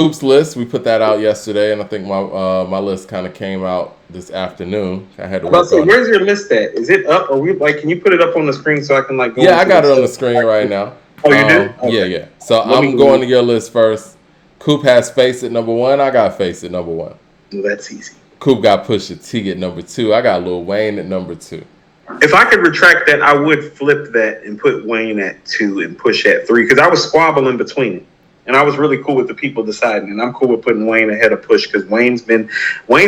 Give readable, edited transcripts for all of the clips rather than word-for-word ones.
Coop's list. We put that out yesterday, and I think my list kind of came out this afternoon. I had to I'm about to work say, on it. where's your list at? Is it up? Or we like? Can you put it up on the screen so I can like go Yeah, I into got the it on the stuff? screen right now. Oh, you do? Yeah, Okay. yeah. So Let me I'm going go. to your list first. Coop has Face at number one. I got Face at number one. No, that's easy. Coop got Pusha T at number two. I got Lil Wayne at number two. If I could retract that, I would flip that and put Wayne at 2 and Push at 3 because I was squabbling between it. And I was really cool with the people deciding, and I'm cool with putting Wayne ahead of Push because Wayne's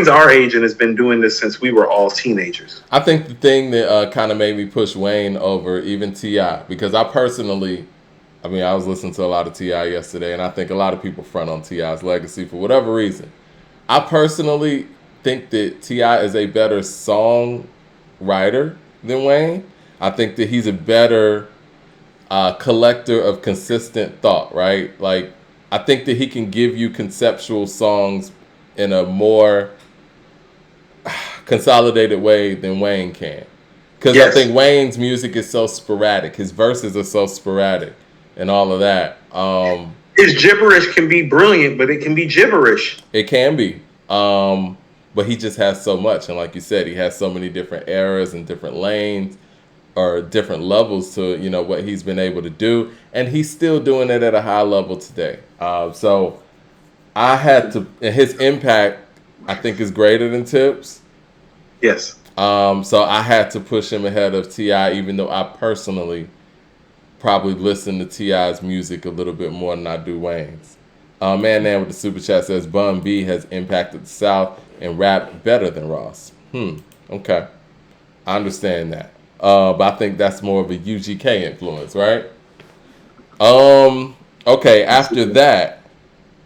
our age and has been doing this since we were all teenagers. I think the thing that kind of made me push Wayne over even Ti, because I personally, I mean, I was listening to a lot of Ti yesterday, and I think a lot of people front on Ti's legacy for whatever reason. I personally think that Ti is a better songwriter than Wayne. I think that he's a better collector of consistent thought, right? Like, I think that he can give you conceptual songs in a more consolidated way than Wayne can. Because I Yes, think Wayne's music is so sporadic. His verses are so sporadic and all of that. his gibberish can be brilliant, but it can be gibberish. It can be. But he just has so much. And like you said, he has so many different eras and different lanes or different levels to, what he's been able to do. And he's still doing it at a high level today. So I had to, and his impact, I think, is greater than Tip's. Yes. So I had to push him ahead of Ti, even though I personally probably listen to Ti's music a little bit more than I do Wayne's. Man with the super chat says Bun B has impacted the South and rap better than Ross. Okay, I understand that. But I think that's more of a UGK influence, right? Okay, after that,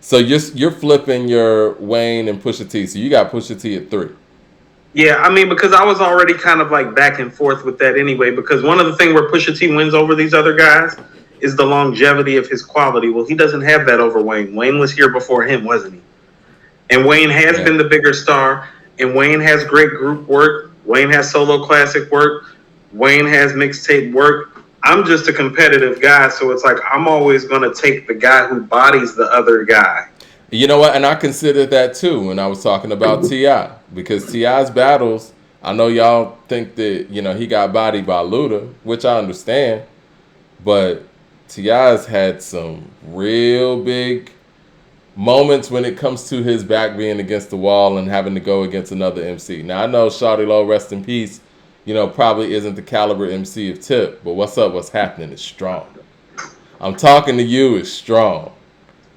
so you're flipping your Wayne and Pusha T. So you got Pusha T at 3. Yeah, I mean, because I was already kind of like back and forth with that anyway. Because one of the things where Pusha T wins over these other guys is the longevity of his quality. Well, he doesn't have that over Wayne. Wayne was here before him, wasn't he? And Wayne has Yeah. been the bigger star. And Wayne has great group work. Wayne has solo classic work. Wayne has mixtape work. I'm just a competitive guy, so it's like I'm always going to take the guy who bodies the other guy. You know what? And I considered that too when I was talking about Ti, because Ti's battles. I know y'all think that he got bodied by Luda, which I understand, but Ti's had some real big moments when it comes to his back being against the wall and having to go against another MC. Now I know Shawty Low, rest in peace, probably isn't the caliber MC of Tip, but what's up? What's happening is strong. I'm talking to you is strong.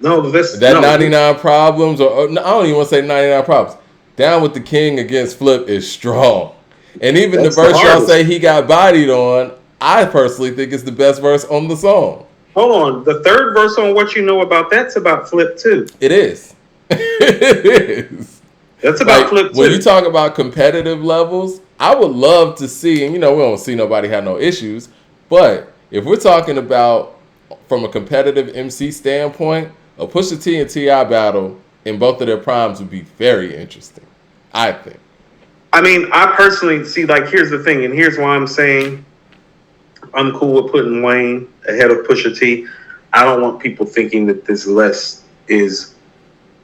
No, That 99 problems, or no, I don't even want to say 99 problems. Down with the King against Flip is strong. And even the that's the verse y'all hardest. say he got bodied on, I personally think it's the best verse on the song. Hold on, the third verse on What You Know About That's about Flip too. It is. It is. That's about Like, Flip too. when you talk about competitive levels, I would love to see, and we don't see nobody have no issues, but if we're talking about from a competitive MC standpoint, a Pusha T and T.I. battle in both of their primes would be very interesting, I think. I mean, I personally see, like, here's the thing, and here's why I'm saying I'm cool with putting Wayne ahead of Pusha T. I don't want people thinking that this list is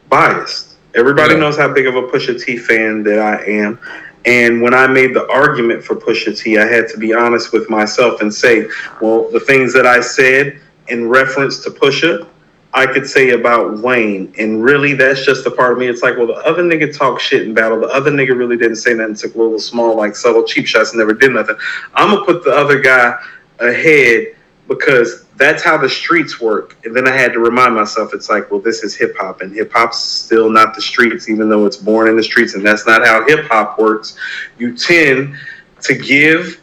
biased. Everybody knows how big of a Pusha T fan that I am. And when I made the argument for Pusha T, I had to be honest with myself and say, well, the things that I said in reference to Pusha, I could say about Wayne. And really, that's just a part of me. It's like, well, the other nigga talked shit in battle. The other nigga really didn't say nothing, took a little small, like subtle cheap shots, and never did nothing. I'm going to put the other guy ahead because that's how the streets work. And then I had to remind myself, it's like, well, this is hip hop, and hip hop's still not the streets, even though it's born in the streets. And that's not how hip hop works. You tend to give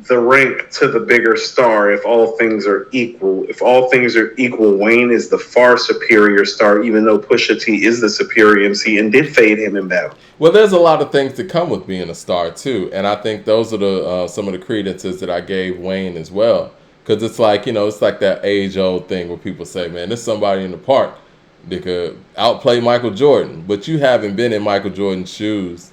the rank to the bigger star if all things are equal. If all things are equal, Wayne is the far superior star, even though Pusha T is the superior MC and did fade him in battle. Well, there's a lot of things that come with being a star too, and I think those are the some of the credences that I gave Wayne as well. Because it's like it's like that age-old thing where people say, "Man, there's somebody in the park that could outplay Michael Jordan," but you haven't been in Michael Jordan's shoes,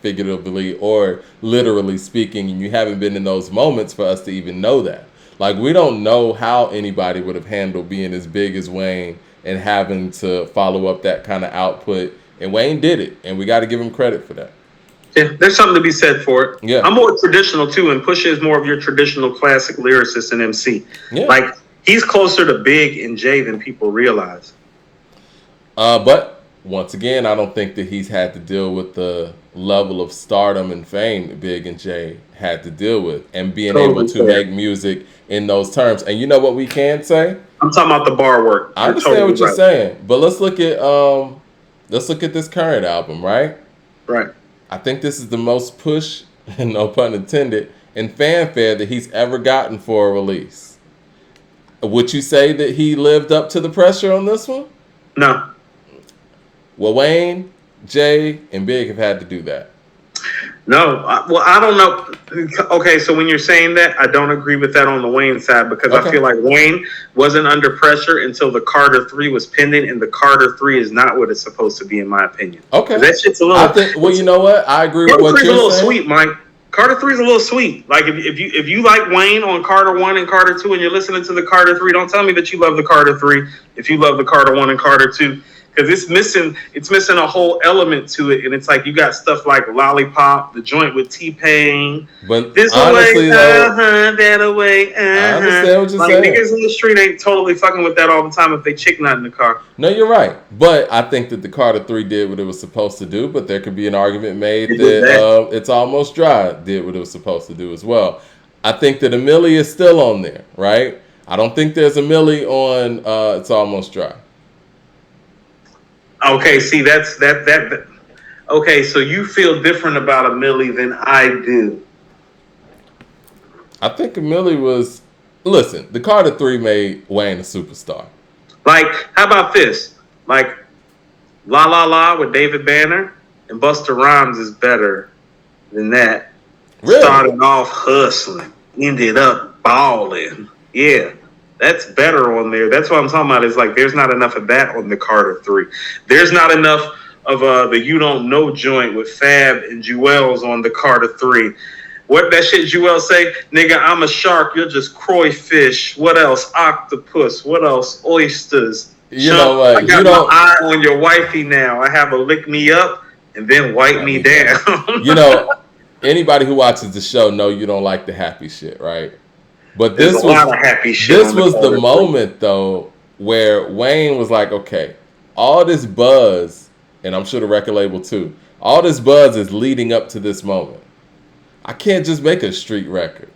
figuratively or literally speaking, and you haven't been in those moments for us to even know that. Like, we don't know how anybody would have handled being as big as Wayne and having to follow up that kind of output. And Wayne did it, and we got to give him credit for that. Yeah, there's something to be said for it. Yeah. I'm more traditional too, and Pusha is more of your traditional classic lyricist and MC. Yeah. Like he's closer to Big and Jay than people realize. But once again, I don't think that he's had to deal with the level of stardom and fame that Big and Jay had to deal with, and being able to make music in those terms. And you know what we can say? I'm talking about the bar work. I understand what you're saying, but let's look at this current album, right? Right. I think this is the most push, no pun intended, and fanfare that he's ever gotten for a release. Would you say that he lived up to the pressure on this one? No. Well, Wayne, Jay, and Big have had to do that. No. Well, I don't know. Okay, so when you're saying that, I don't agree with that on the Wayne side because I feel like Wayne wasn't under pressure until the Carter 3 was pending, and the Carter 3 is not what it's supposed to be, in my opinion. Okay. That shit's a little... well, you know what? I agree with what you're saying. Carter 3's a little sweet, Mike. Carter 3 is a little sweet. Like, if you like Wayne on Carter 1 and Carter 2 and you're listening to the Carter 3, don't tell me that you love the Carter 3 if you love the Carter 1 and Carter 2. Because it's missing a whole element to it, and it's like you got stuff like Lollipop, the joint with T-Pain. But this honestly, away, that away, I understand what you're saying. Niggas in the street ain't totally fucking with that all the time if they chick not in the car. No, you're right. But I think that the Carter 3 did what it was supposed to do, but there could be an argument made that It's Almost Dry did what it was supposed to do as well. I think that a Millie is still on there, right? I don't think there's a Millie on It's Almost Dry. Okay, see, that. Okay, so you feel different about a Millie than I do. I think a Millie was... Listen, the Carter 3 made Wayne a superstar. Like, how about this? Like, La La La with David Banner and Busta Rhymes is better than that. Really? Starting off hustling, ended up balling. Yeah. That's better on there. That's what I'm talking about. Is like there's not enough of that on the Carter 3. There's not enough of the You Don't Know joint with Fab and Jewels on the Carter 3. What that shit Jewel say? Nigga, I'm a shark. You're just koi fish. What else? Octopus. What else? Oysters. You know what? I got my eye on your wifey now. I have a lick me up and then wipe me down. You know, anybody who watches the show know you don't like the happy shit, right? But this was a lot of happy shit. This was the moment though where Wayne was like, okay, all this buzz, and I'm sure the record label too, all this buzz is leading up to this moment. I can't just make a street record.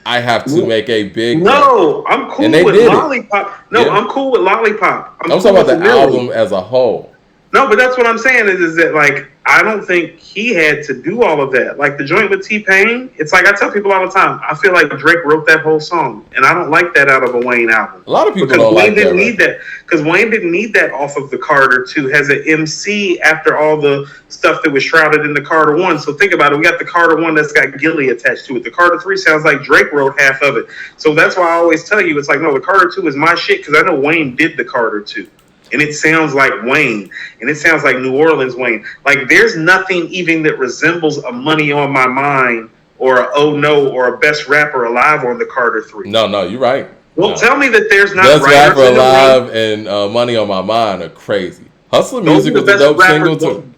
I have to make a big record. I'm cool with Lollipop. I'm cool with Lollipop. I'm talking about the album as a whole. No, but that's what I'm saying is that, like, I don't think he had to do all of that. Like, the joint with T-Pain, it's like I tell people all the time, I feel like Drake wrote that whole song, and I don't like that out of a Wayne album. A lot of people don't like that. Because Wayne didn't need that off of the Carter 2 as an MC after all the stuff that was shrouded in the Carter 1. So think about it. We got the Carter 1 that's got Gilly attached to it. The Carter 3 sounds like Drake wrote half of it. So that's why I always tell you, it's like, no, the Carter 2 is my shit because I know Wayne did the Carter 2. And it sounds like Wayne. And it sounds like New Orleans Wayne. Like, there's nothing even that resembles a Money on My Mind or a Oh No or a Best Rapper Alive on the Carter 3. No, you're right. Well, tell me that there's not Best Rapper Alive and Money on My Mind are crazy. Hustler Music was a dope single, too.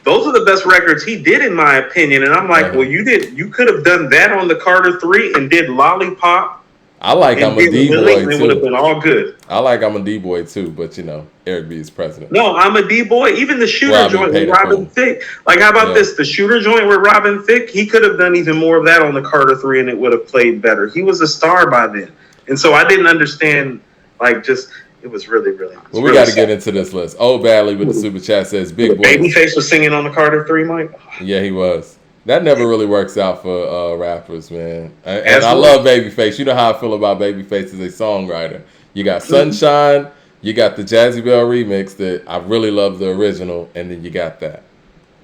Those are the best records he did, in my opinion. And I'm like, well, you could have done that on the Carter 3 and did Lollipop. I like I'm a D-boy, too. It would have been all good. I like I'm a D-boy, too, but, you know, Eric B is president. No, I'm a D-boy. Even the Shooter joint with Robin Thicke. Like, how about this? The Shooter joint with Robin Thicke, he could have done even more of that on the Carter 3, and it would have played better. He was a star by then. And so I didn't understand, like, just... It was really, really... Well, we got to get into this list. Oh, Badly with the super chat says, Big Boy. Babyface was singing on the Carter 3, Mike? Yeah, he was. That never really works out for rappers, man. And I love Babyface. You know how I feel about Babyface as a songwriter. You got Sunshine, you got the Jazzy Bell remix that I really love the original, and then you got that.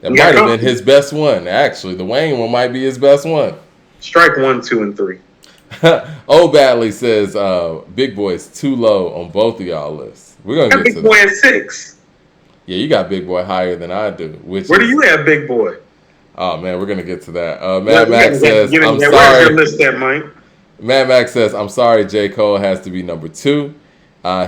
That might have been his best one, actually. The Wayne one might be his best one. Strike 1, 2, and 3. Oh, Badly says Big Boy's too low on both of y'all lists. We're gonna get to that. Big Boy at 6. Yeah, you got Big Boy higher than I do. Where do you have Big Boy? Oh man, we're gonna get to that. Mad Max says, "I'm sorry." Where's your list at, Mike? Mad Max says, "I'm sorry. J. Cole has to be number 2."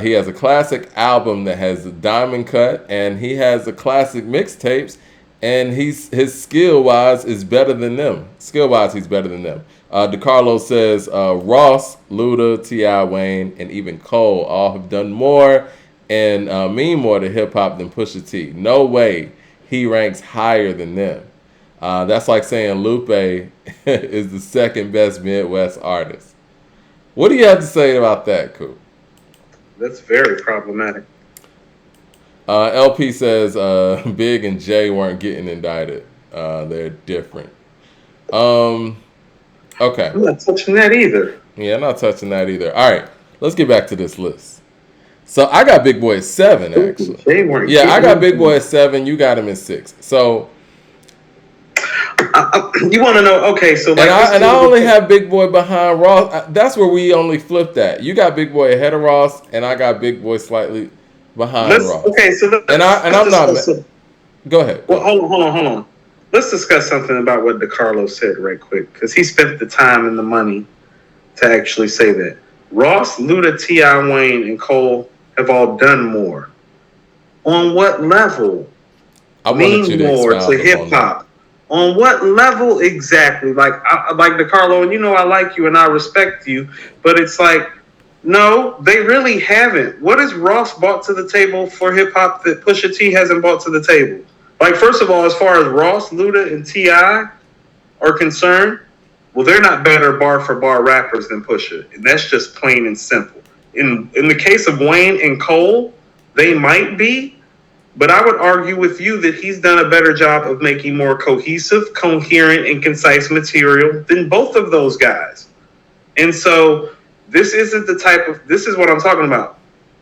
He has a classic album that has a diamond cut, and he has a classic mixtapes, and his skill wise is better than them. Skill wise, he's better than them. DeCarlo says Ross, Luda, T.I., Wayne, and even Cole all have done more and mean more to hip hop than Pusha T. No way he ranks higher than them. That's like saying Lupe is the second best Midwest artist. What do you have to say about that, Coop? That's very problematic. LP says Big and Jay weren't getting indicted. They're different. Okay. I'm not touching that either. Yeah, I'm not touching that either. All right, let's get back to this list. So I got Big Boy at 7, actually. Yeah, I got Big Boy at 7. You got him at 6. So you want to know? Okay, so like, and I only have Big Boy behind Ross. That's where we only flipped that. You got Big Boy ahead of Ross, and I got Big Boy slightly behind Ross. Okay, so I'm not. Go ahead. Well, hold on. Let's discuss something about what DeCarlo said right quick, because he spent the time and the money to actually say that. Ross, Luda, T.I., Wayne, and Cole have all done more. On what level? I wanted you to more to hip hop. On what level exactly? Like DeCarlo, and you know I like you and I respect you, but it's like, no, they really haven't. What has Ross brought to the table for hip hop that Pusha T hasn't brought to the table? Like, first of all, as far as Ross, Luda, and T.I. are concerned, well, they're not better bar for bar rappers than Pusha, and that's just plain and simple. In the case of Wayne and Cole, they might be, but I would argue with you that he's done a better job of making more cohesive, coherent, and concise material than both of those guys. And so this is what I'm talking about.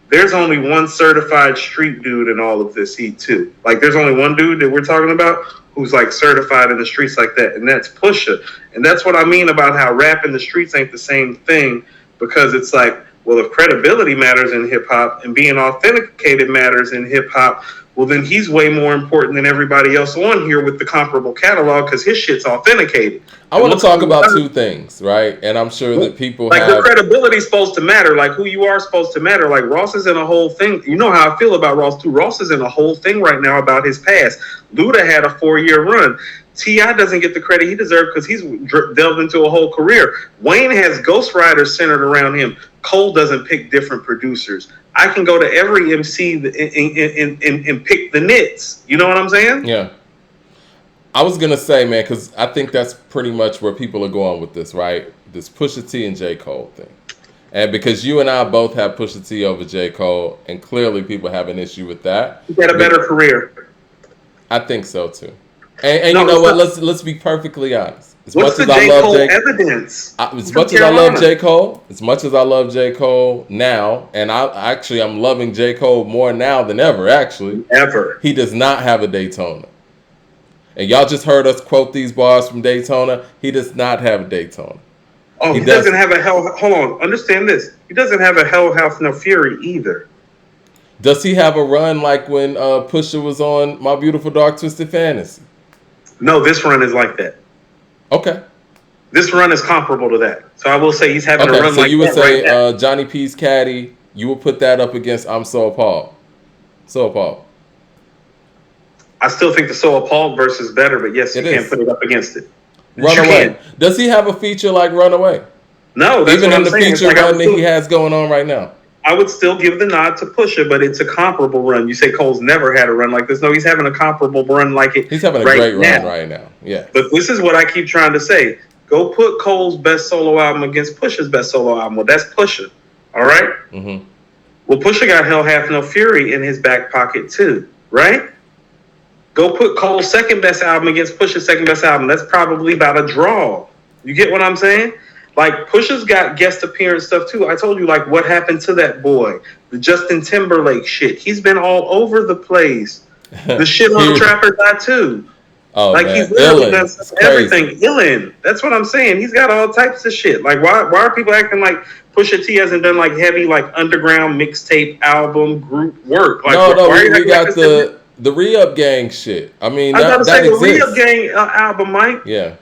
There's only one certified street dude in all of this heat too. Like, there's only one dude that we're talking about who's like certified in the streets like that, and that's Pusha. And that's what I mean about how rap in the streets ain't the same thing, because it's like, well, if credibility matters in hip hop and being authenticated matters in hip hop, well, then he's way more important than everybody else on here with the comparable catalog, because his shit's authenticated. I want to talk about two things, right? And I'm sure that people like the credibility is supposed to matter. Like, who you are is supposed to matter. Like, Ross is in a whole thing. You know how I feel about Ross too. Ross is in a whole thing right now about his past. Luda had a 4-year run. T.I. doesn't get the credit he deserves because he's delved into a whole career. Wayne has ghostwriters centered around him. Cole doesn't pick different producers. I can go to every MC and pick the nits. You know what I'm saying? Yeah. I was going to say, man, because I think that's pretty much where people are going with this, right? This Pusha T and J. Cole thing. And because you and I both have Pusha T over J. Cole, and clearly people have an issue with that. He had a better career. I think so, too. And no, you know what? Let's be perfectly honest. What's the J. Cole evidence? As much as I love J. Cole now, and I'm loving J. Cole more now than ever, actually. Ever. He does not have a Daytona. And y'all just heard us quote these bars from Daytona. He does not have a Daytona. Oh, he doesn't have a hell. Hold on. Understand this. He doesn't have a Hell House No Fury either. Does he have a run like when Pusha was on My Beautiful Dark Twisted Fantasy? No, this run is like that. Okay. This run is comparable to that. So I will say he's having a run like that. So you would say Johnny P's Caddy, you would put that up against I'm So Appalled. So Appalled. I still think the So Appalled verse is better, but yes, you can't put it up against it. Runaway. Does he have a feature like Runaway? No, that's even what in the feature run that he has going on right now. I would still give the nod to Pusha, but it's a comparable run. You say Cole's never had a run like this. No, he's having a comparable run like it. He's having a great run right now. Yeah. But this is what I keep trying to say. Go put Cole's best solo album against Pusha's best solo album. Well, that's Pusha. All right? Mm-hmm. Well, Pusha got Hell Hath No Fury in his back pocket too, right? Go put Cole's second best album against Pusha's second best album. That's probably about a draw. You get what I'm saying? Like, Pusha's got guest appearance stuff too. I told you, like, what happened to that boy? The Justin Timberlake shit. He's been all over the place. The shit on Trapper Die too. Oh, like, man. He's literally done everything. Illin. That's what I'm saying. He's got all types of shit. Like, why are people acting like Pusha T hasn't done like heavy, like underground mixtape album group work? Like, we got the Re-Up Gang shit. I mean, I gotta say the Re-Up Gang album, Mike. Yeah.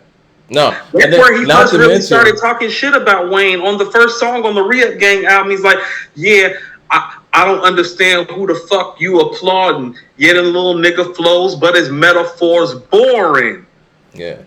No, that's where he first really started talking shit about Wayne on the first song on the Re-Up Gang album. He's like, "Yeah, I don't understand who the fuck you applauding. Yet a little nigga flows, but his metaphors boring. Yeah.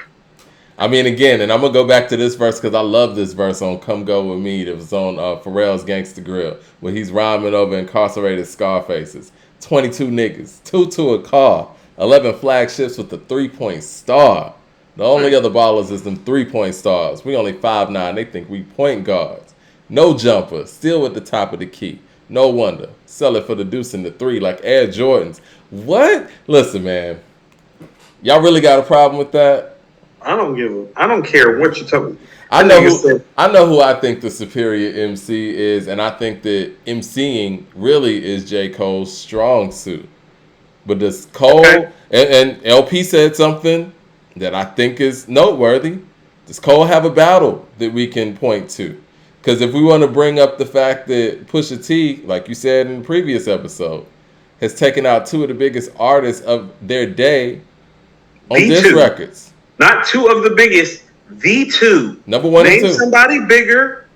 I mean, again, and I'm going to go back to this verse because I love this verse on Come Go With Me. That was on Pharrell's Gangsta Grill, where he's rhyming over incarcerated Scarfaces. 22 niggas, 2 to a car, 11 flagships with a 3-point star. The only other ballers is them 3-point stars. We only 5'9". They think we point guards. No jumper, still at the top of the key. No wonder. Sell it for the deuce and the 3 like Air Jordans. What? Listen, man. Y'all really got a problem with that? I don't care what you're talking. I know who I think the superior MC is, and I think that MCing really is J. Cole's strong suit. But does Cole and LP said something that I think is noteworthy? Does Cole have a battle that we can point to? Because if we want to bring up the fact that Pusha T, like you said in the previous episode, has taken out 2 of the biggest artists of their day on diss records. Not 2 of the biggest, the 2. Number 1 and 2. Name somebody bigger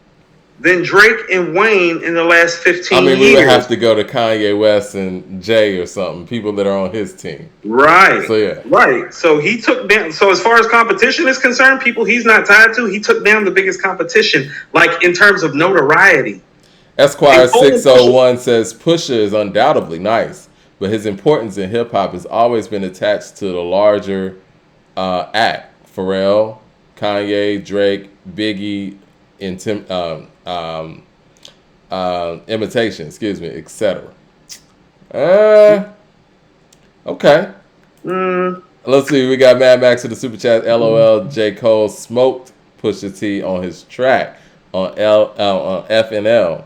than Drake and Wayne in the last 15 years. We would have to go to Kanye West and Jay or something, people that are on his team. Right. So, yeah. Right. So he took down, so as far as competition is concerned, people he's not tied to, he took down the biggest competition, like in terms of notoriety. Esquire 601 says Pusha is undoubtedly nice, but his importance in hip-hop has always been attached to the larger act. Pharrell, Kanye, Drake, Biggie, Imitation, etc. Okay. Let's see. We got Mad Max in the super chat. LOL. J. Cole smoked Pusha T on his track on FNL.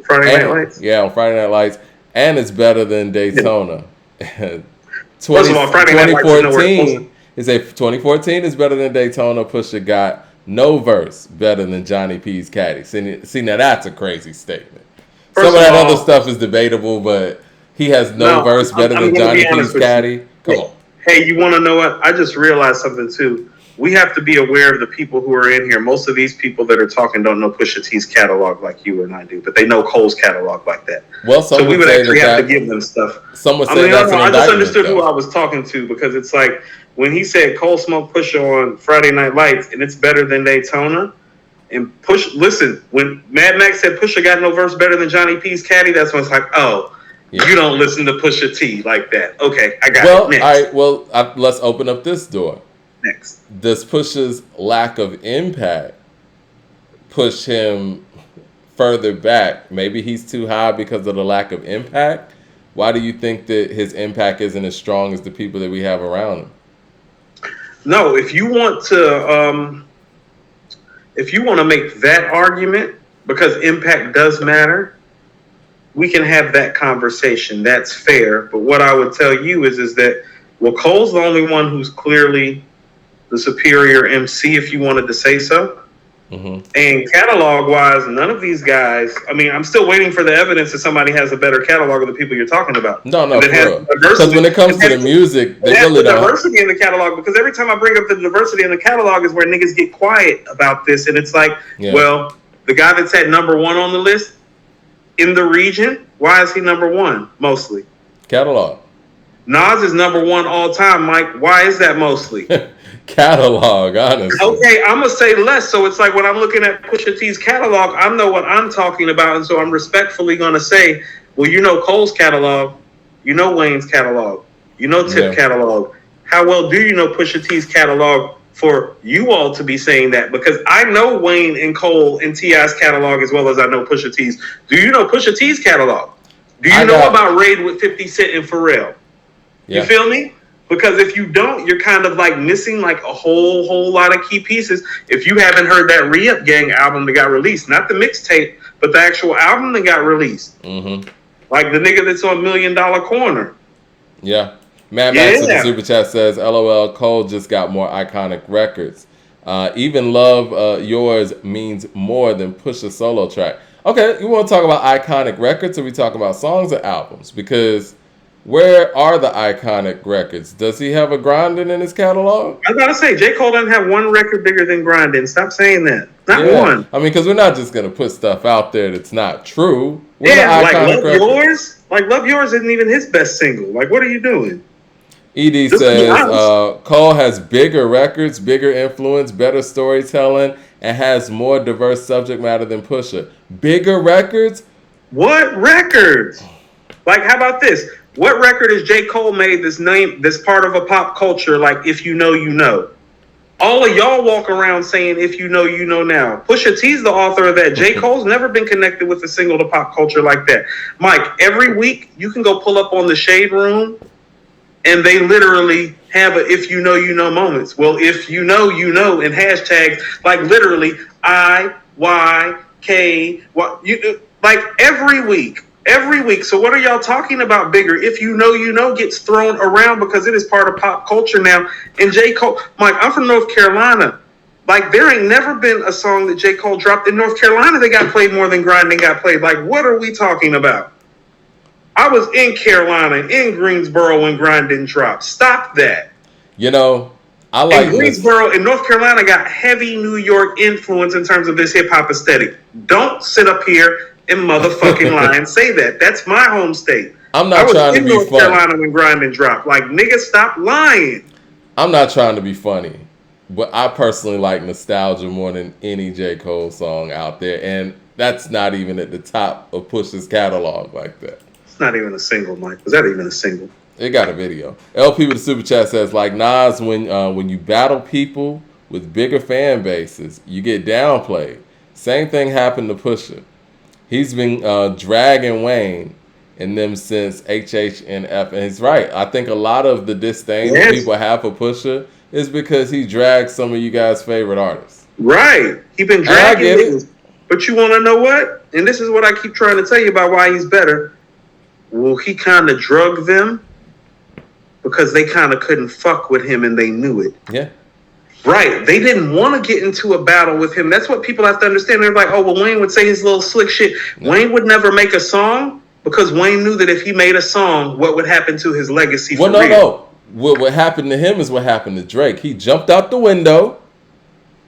Friday Night Lights. Yeah, on Friday Night Lights, and it's better than Daytona. First of all, Friday Night Lights is nowhere close. Is a 2014 is better than Daytona. Pusha got no verse better than Johnny P's Caddy. See, now that's a crazy statement. Some of that other stuff is debatable, but he has no verse better than Johnny P's Caddy. Come on. Hey, you want to know what? I just realized something too. We have to be aware of the people who are in here. Most of these people that are talking don't know Pusha T's catalog like you and I do, but they know Cole's catalog like that. Well, so we would actually have to give them stuff. Someone said that's an indictment, I just understood who I was talking to, because it's like when he said Cole smoked Pusha on Friday Night Lights and it's better than Daytona. And listen, when Mad Max said Pusha got no verse better than Johnny P's Caddy, that's when it's like, oh, yeah. You don't listen to Pusha T like that. Okay, I got it. Next. All right, let's open up this door. Next. Does Pusha's lack of impact push him further back? Maybe he's too high because of the lack of impact. Why do you think that his impact isn't as strong as the people that we have around him? No, if you want to make that argument, because impact does matter, we can have that conversation. That's fair. But what I would tell you is that, well, Cole's the only one who's clearly the superior MC, if you wanted to say so. Mm-hmm. And catalog-wise, none of these guys, I mean, I'm still waiting for the evidence that somebody has a better catalog of the people you're talking about. No, because when it comes to the music, they really don't. Diversity in the catalog, because every time I bring up the diversity in the catalog is where niggas get quiet about this, and it's like, well, the guy that's at number 1 on the list in the region, why is he number 1 mostly? Catalog. Nas is number 1 all time, Mike. Why is that mostly? Catalog, honestly. Okay, I'm going to say less. So it's like when I'm looking at Pusha T's catalog, I know what I'm talking about. And so I'm respectfully going to say, well, you know Cole's catalog. You know Wayne's catalog. You know Tip catalog. How well do you know Pusha T's catalog for you all to be saying that? Because I know Wayne and Cole and T.I.'s catalog as well as I know Pusha T's. Do you know Pusha T's catalog? Do you know about Raid with 50 Cent and Pharrell? Yeah. You feel me? Because if you don't, you're kind of like missing like a whole lot of key pieces. If you haven't heard that Re-Up Gang album that got released, not the mixtape, but the actual album that got released. Mm-hmm. Like the nigga that's on $1 Million Corner. Yeah. Mad Max in the super chat says, LOL, Cole just got more iconic records. Even Love Yours means more than Pusha solo track. Okay, you want to talk about iconic records, or we talk about songs or albums? Because where are the iconic records? Does he have a Grindin' in his catalog? I gotta say, J. Cole doesn't have one record bigger than Grindin'. Stop saying that. Not one. I mean, because we're not just gonna put stuff out there that's not true. What an Like iconic Love record. Yours. Like Love Yours isn't even his best single. Like, what are you doing? ED Just be says honest. Cole has bigger records, bigger influence, better storytelling, and has more diverse subject matter than Pusha. Bigger records? What records? Like, how about this? What record has J. Cole made this part of a pop culture? Like, If You Know, You Know. All of y'all walk around saying "If You Know, You Know" now. Pusha T's the author of that. J. Cole's never been connected with a single to pop culture like that. Mike, every week you can go pull up on the Shade Room, and they literally have a "If You Know, You Know" moments. Well, if you know, you know, and hashtags like literally IYK. What you like every week. Every week. So what are y'all talking about bigger? If You Know, You Know gets thrown around because it is part of pop culture now. And J. Cole, Mike, I'm from North Carolina. Like, there ain't never been a song that J. Cole dropped in North Carolina that got played more than Grinding got played. Like, what are we talking about? I was in Carolina, in Greensboro when Grinding dropped. Stop that. You know, I And like this. Greensboro and North Carolina got heavy New York influence in terms of this hip hop aesthetic. Don't sit up here and motherfucking lie and say that. That's my home state. I'm I not was trying to in be North funny. Carolina when Grinding dropped. Like, nigga, stop lying. I'm not trying to be funny, but I personally like Nostalgia more than any J. Cole song out there. And that's not even at the top of Push's catalog like that. It's not even a single, Mike. Was that even a single? It got a video. LP with the super chat says, like Nas, when you battle people with bigger fan bases, you get downplayed. Same thing happened to Pusha. He's been dragging Wayne and them since HHNF, and he's right. I think a lot of the disdain that people have for Pusha is because he dragged some of you guys' favorite artists. Right. He been dragging niggas. But you want to know what? And this is what I keep trying to tell you about why he's better. Well, he kind of drugged them because they kind of couldn't fuck with him and they knew it. Yeah. Right. They didn't want to get into a battle with him. That's what people have to understand. They're like, oh, well, Wayne would say his little slick shit. No. Wayne would never make a song because Wayne knew that if he made a song, what would happen to his legacy? Well, no. What happened to him is what happened to Drake. He jumped out the window,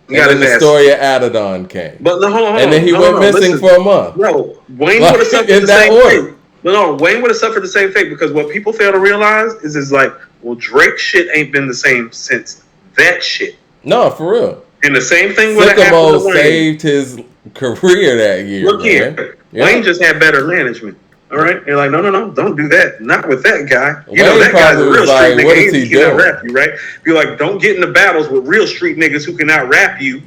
and then the story of Adidon came. But hold on. And then he went missing for a month. No, Wayne would have suffered the same fate. No, Wayne would have suffered the same fate because what people fail to realize is like, well, Drake shit ain't been the same since that shit. No, for real. And the same thing would have happened to Wayne. Saved his career that year. Look here. Yeah. Wayne just had better management. All right? They're like, no, don't do that. Not with that guy. You know, that guy's a real street nigga. What is he doing? Rap you, right? Be like, don't get into battles with real street niggas who can out rap you.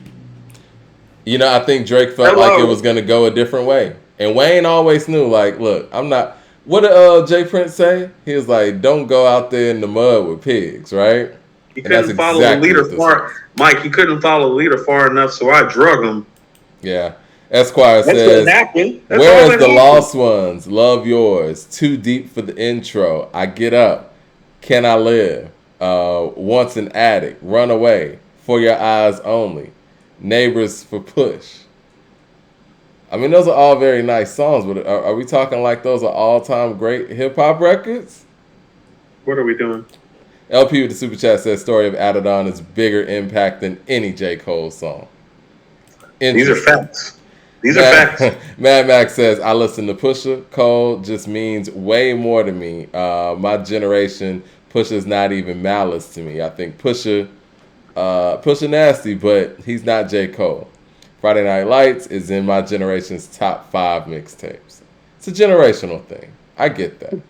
You know, I think Drake felt like it was going to go a different way. And Wayne always knew, like, look, I'm not... What did Jay Prince say? He was like, don't go out there in the mud with pigs, right? He couldn't follow the leader far. Mike, he couldn't follow the leader far enough, so I drug him. Yeah. Esquire says, where is the lost ones? Love yours. Too deep for the intro. I get up. Can I live? Once an addict. Run away. For your eyes only. Neighbors for push. I mean, those are all very nice songs, but are we talking like those are all-time great hip-hop records? What are we doing? LP with the super chat says, story of Adidon is bigger impact than any J. Cole song. These are facts. These are facts. Mad Max says, I listen to Pusha. Cole just means way more to me. My generation, Pusha's not even Malice to me. I think Pusha nasty, but he's not J. Cole. Friday Night Lights is in my generation's top 5 mixtapes. It's a generational thing. I get that.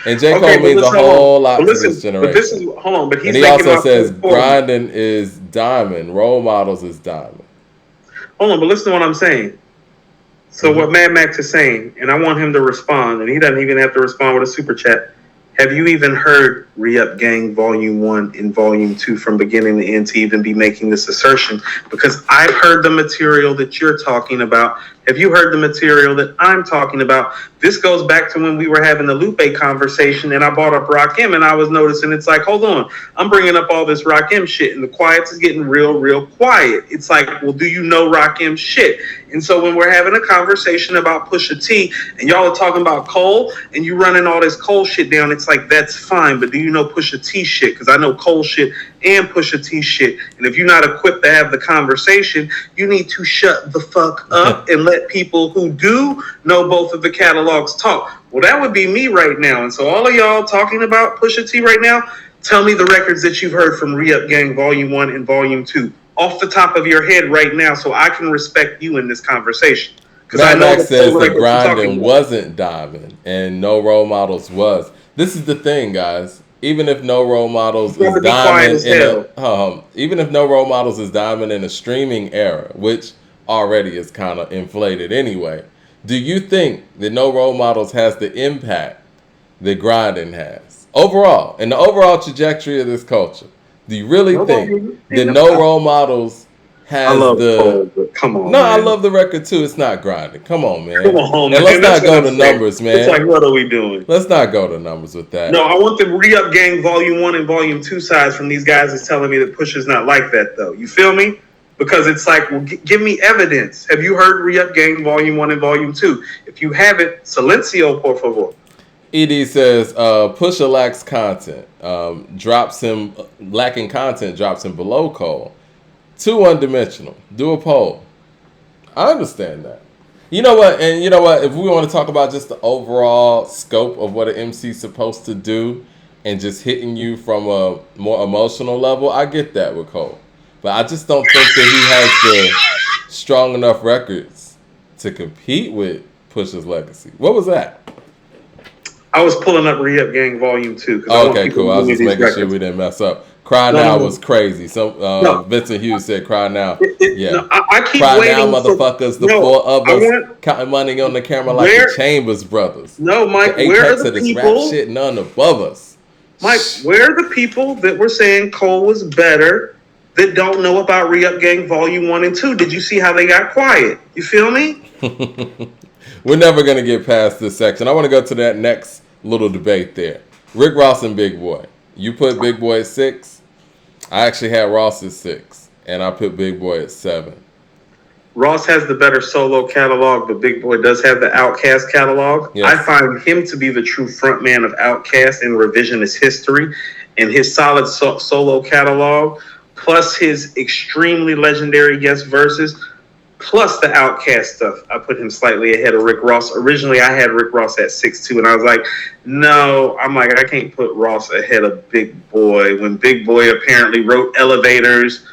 And J. Cole means a whole lot to this generation. But he's and he also says grinding is diamond. Role models is diamond. Hold on, but listen to what I'm saying. So what Mad Max is saying, and I want him to respond, and he doesn't even have to respond with a super chat. Have you even heard Re-Up Gang Volume 1 and Volume 2 from beginning to end to even be making this assertion? Because I've heard the material that you're talking about. Have you heard the material that I'm talking about? This goes back to when we were having the Lupe conversation and I brought up Rakim and I was noticing it's like, hold on, I'm bringing up all this Rakim shit and the quiet is getting real quiet. It's like, well, do you know Rakim shit? And so when we're having a conversation about Pusha T and y'all are talking about Cole and you running all this Cole shit down, it's like, that's fine, but do you know Pusha T shit? Because I know Cole shit and Pusha T shit. And if you're not equipped to have the conversation, you need to shut the fuck up and let let people who do know both of the catalogs talk. Well, that would be me right now. And so all of y'all talking about Pusha T right now, tell me the records that you've heard from Re-Up Gang Volume 1 and Volume 2 off the top of your head right now, so I can respect you in this conversation. Because I know Max says that grinding wasn't diamond and No Role Models was. This is the thing, guys. Even if No Role Models is diamond even if No Role Models is diamond in a streaming era, which already is kind of inflated anyway, do you think that No Role Models has the impact that grinding has overall in the overall trajectory of this culture? Do you really think that No Role Models has come on, no, man. I love the record too. It's not grinding. Come on, man. Come on, man. And let's not go to numbers, man. It's like, what are we doing? Let's not go to numbers with that. No, I want the Re-Up Gang Volume 1 and Volume 2 sides from these guys is telling me that Pusha's not like that, though. You feel me? Because it's like, well, give me evidence. Have you heard Re-Up Gang Volume 1 and Volume 2? If you haven't, silencio, por favor. ED says, Pusha lacks content. Lacking content drops him below Cole. Too one-dimensional. Do a poll. I understand that. You know what? And you know what? If we want to talk about just the overall scope of what an MC is supposed to do and just hitting you from a more emotional level, I get that with Cole. But I just don't think that he has the strong enough records to compete with Pusha's legacy. What was that? I was pulling up Re-Up Gang Volume 2. Okay, cool. I was just making sure we didn't mess up. Cry Now was crazy. Vincent Hughes said Cry Now. I keep Cry waiting Now, motherfuckers. The four of us counting money on the camera like the Chambers brothers. No, Mike, where are the people? Rap shit, none above us. Mike, where are the people that were saying Cole was better that don't know about Re-Up Gang Volume 1 and 2? Did you see how they got quiet? You feel me? We're never going to get past this section. I want to go to that next little debate there. Rick Ross and Big Boy. You put Big Boy at 6. I actually had Ross at 6. And I put Big Boy at 7. Ross has the better solo catalog, but Big Boy does have the Outkast catalog. Yes. I find him to be the true frontman of Outkast in revisionist history. And his solid solo catalog, plus his extremely legendary guest verses, plus the Outkast stuff, I put him slightly ahead of Rick Ross. Originally, I had Rick Ross at 6'2", and I was like, no, I can't put Ross ahead of Big Boy when Big Boy apparently wrote Elevators.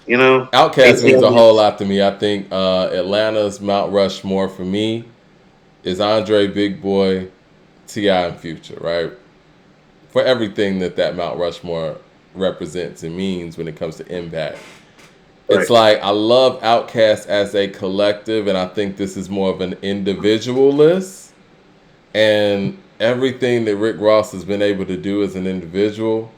You know? Outkast means a whole lot to me. I think Atlanta's Mount Rushmore for me is Andre, Big Boy, T.I., and Future, right? For everything that Mount Rushmore represents and means when it comes to impact. It's like I love Outkast as a collective, and I think this is more of an individual list. And everything that Rick Ross has been able to do as an individual,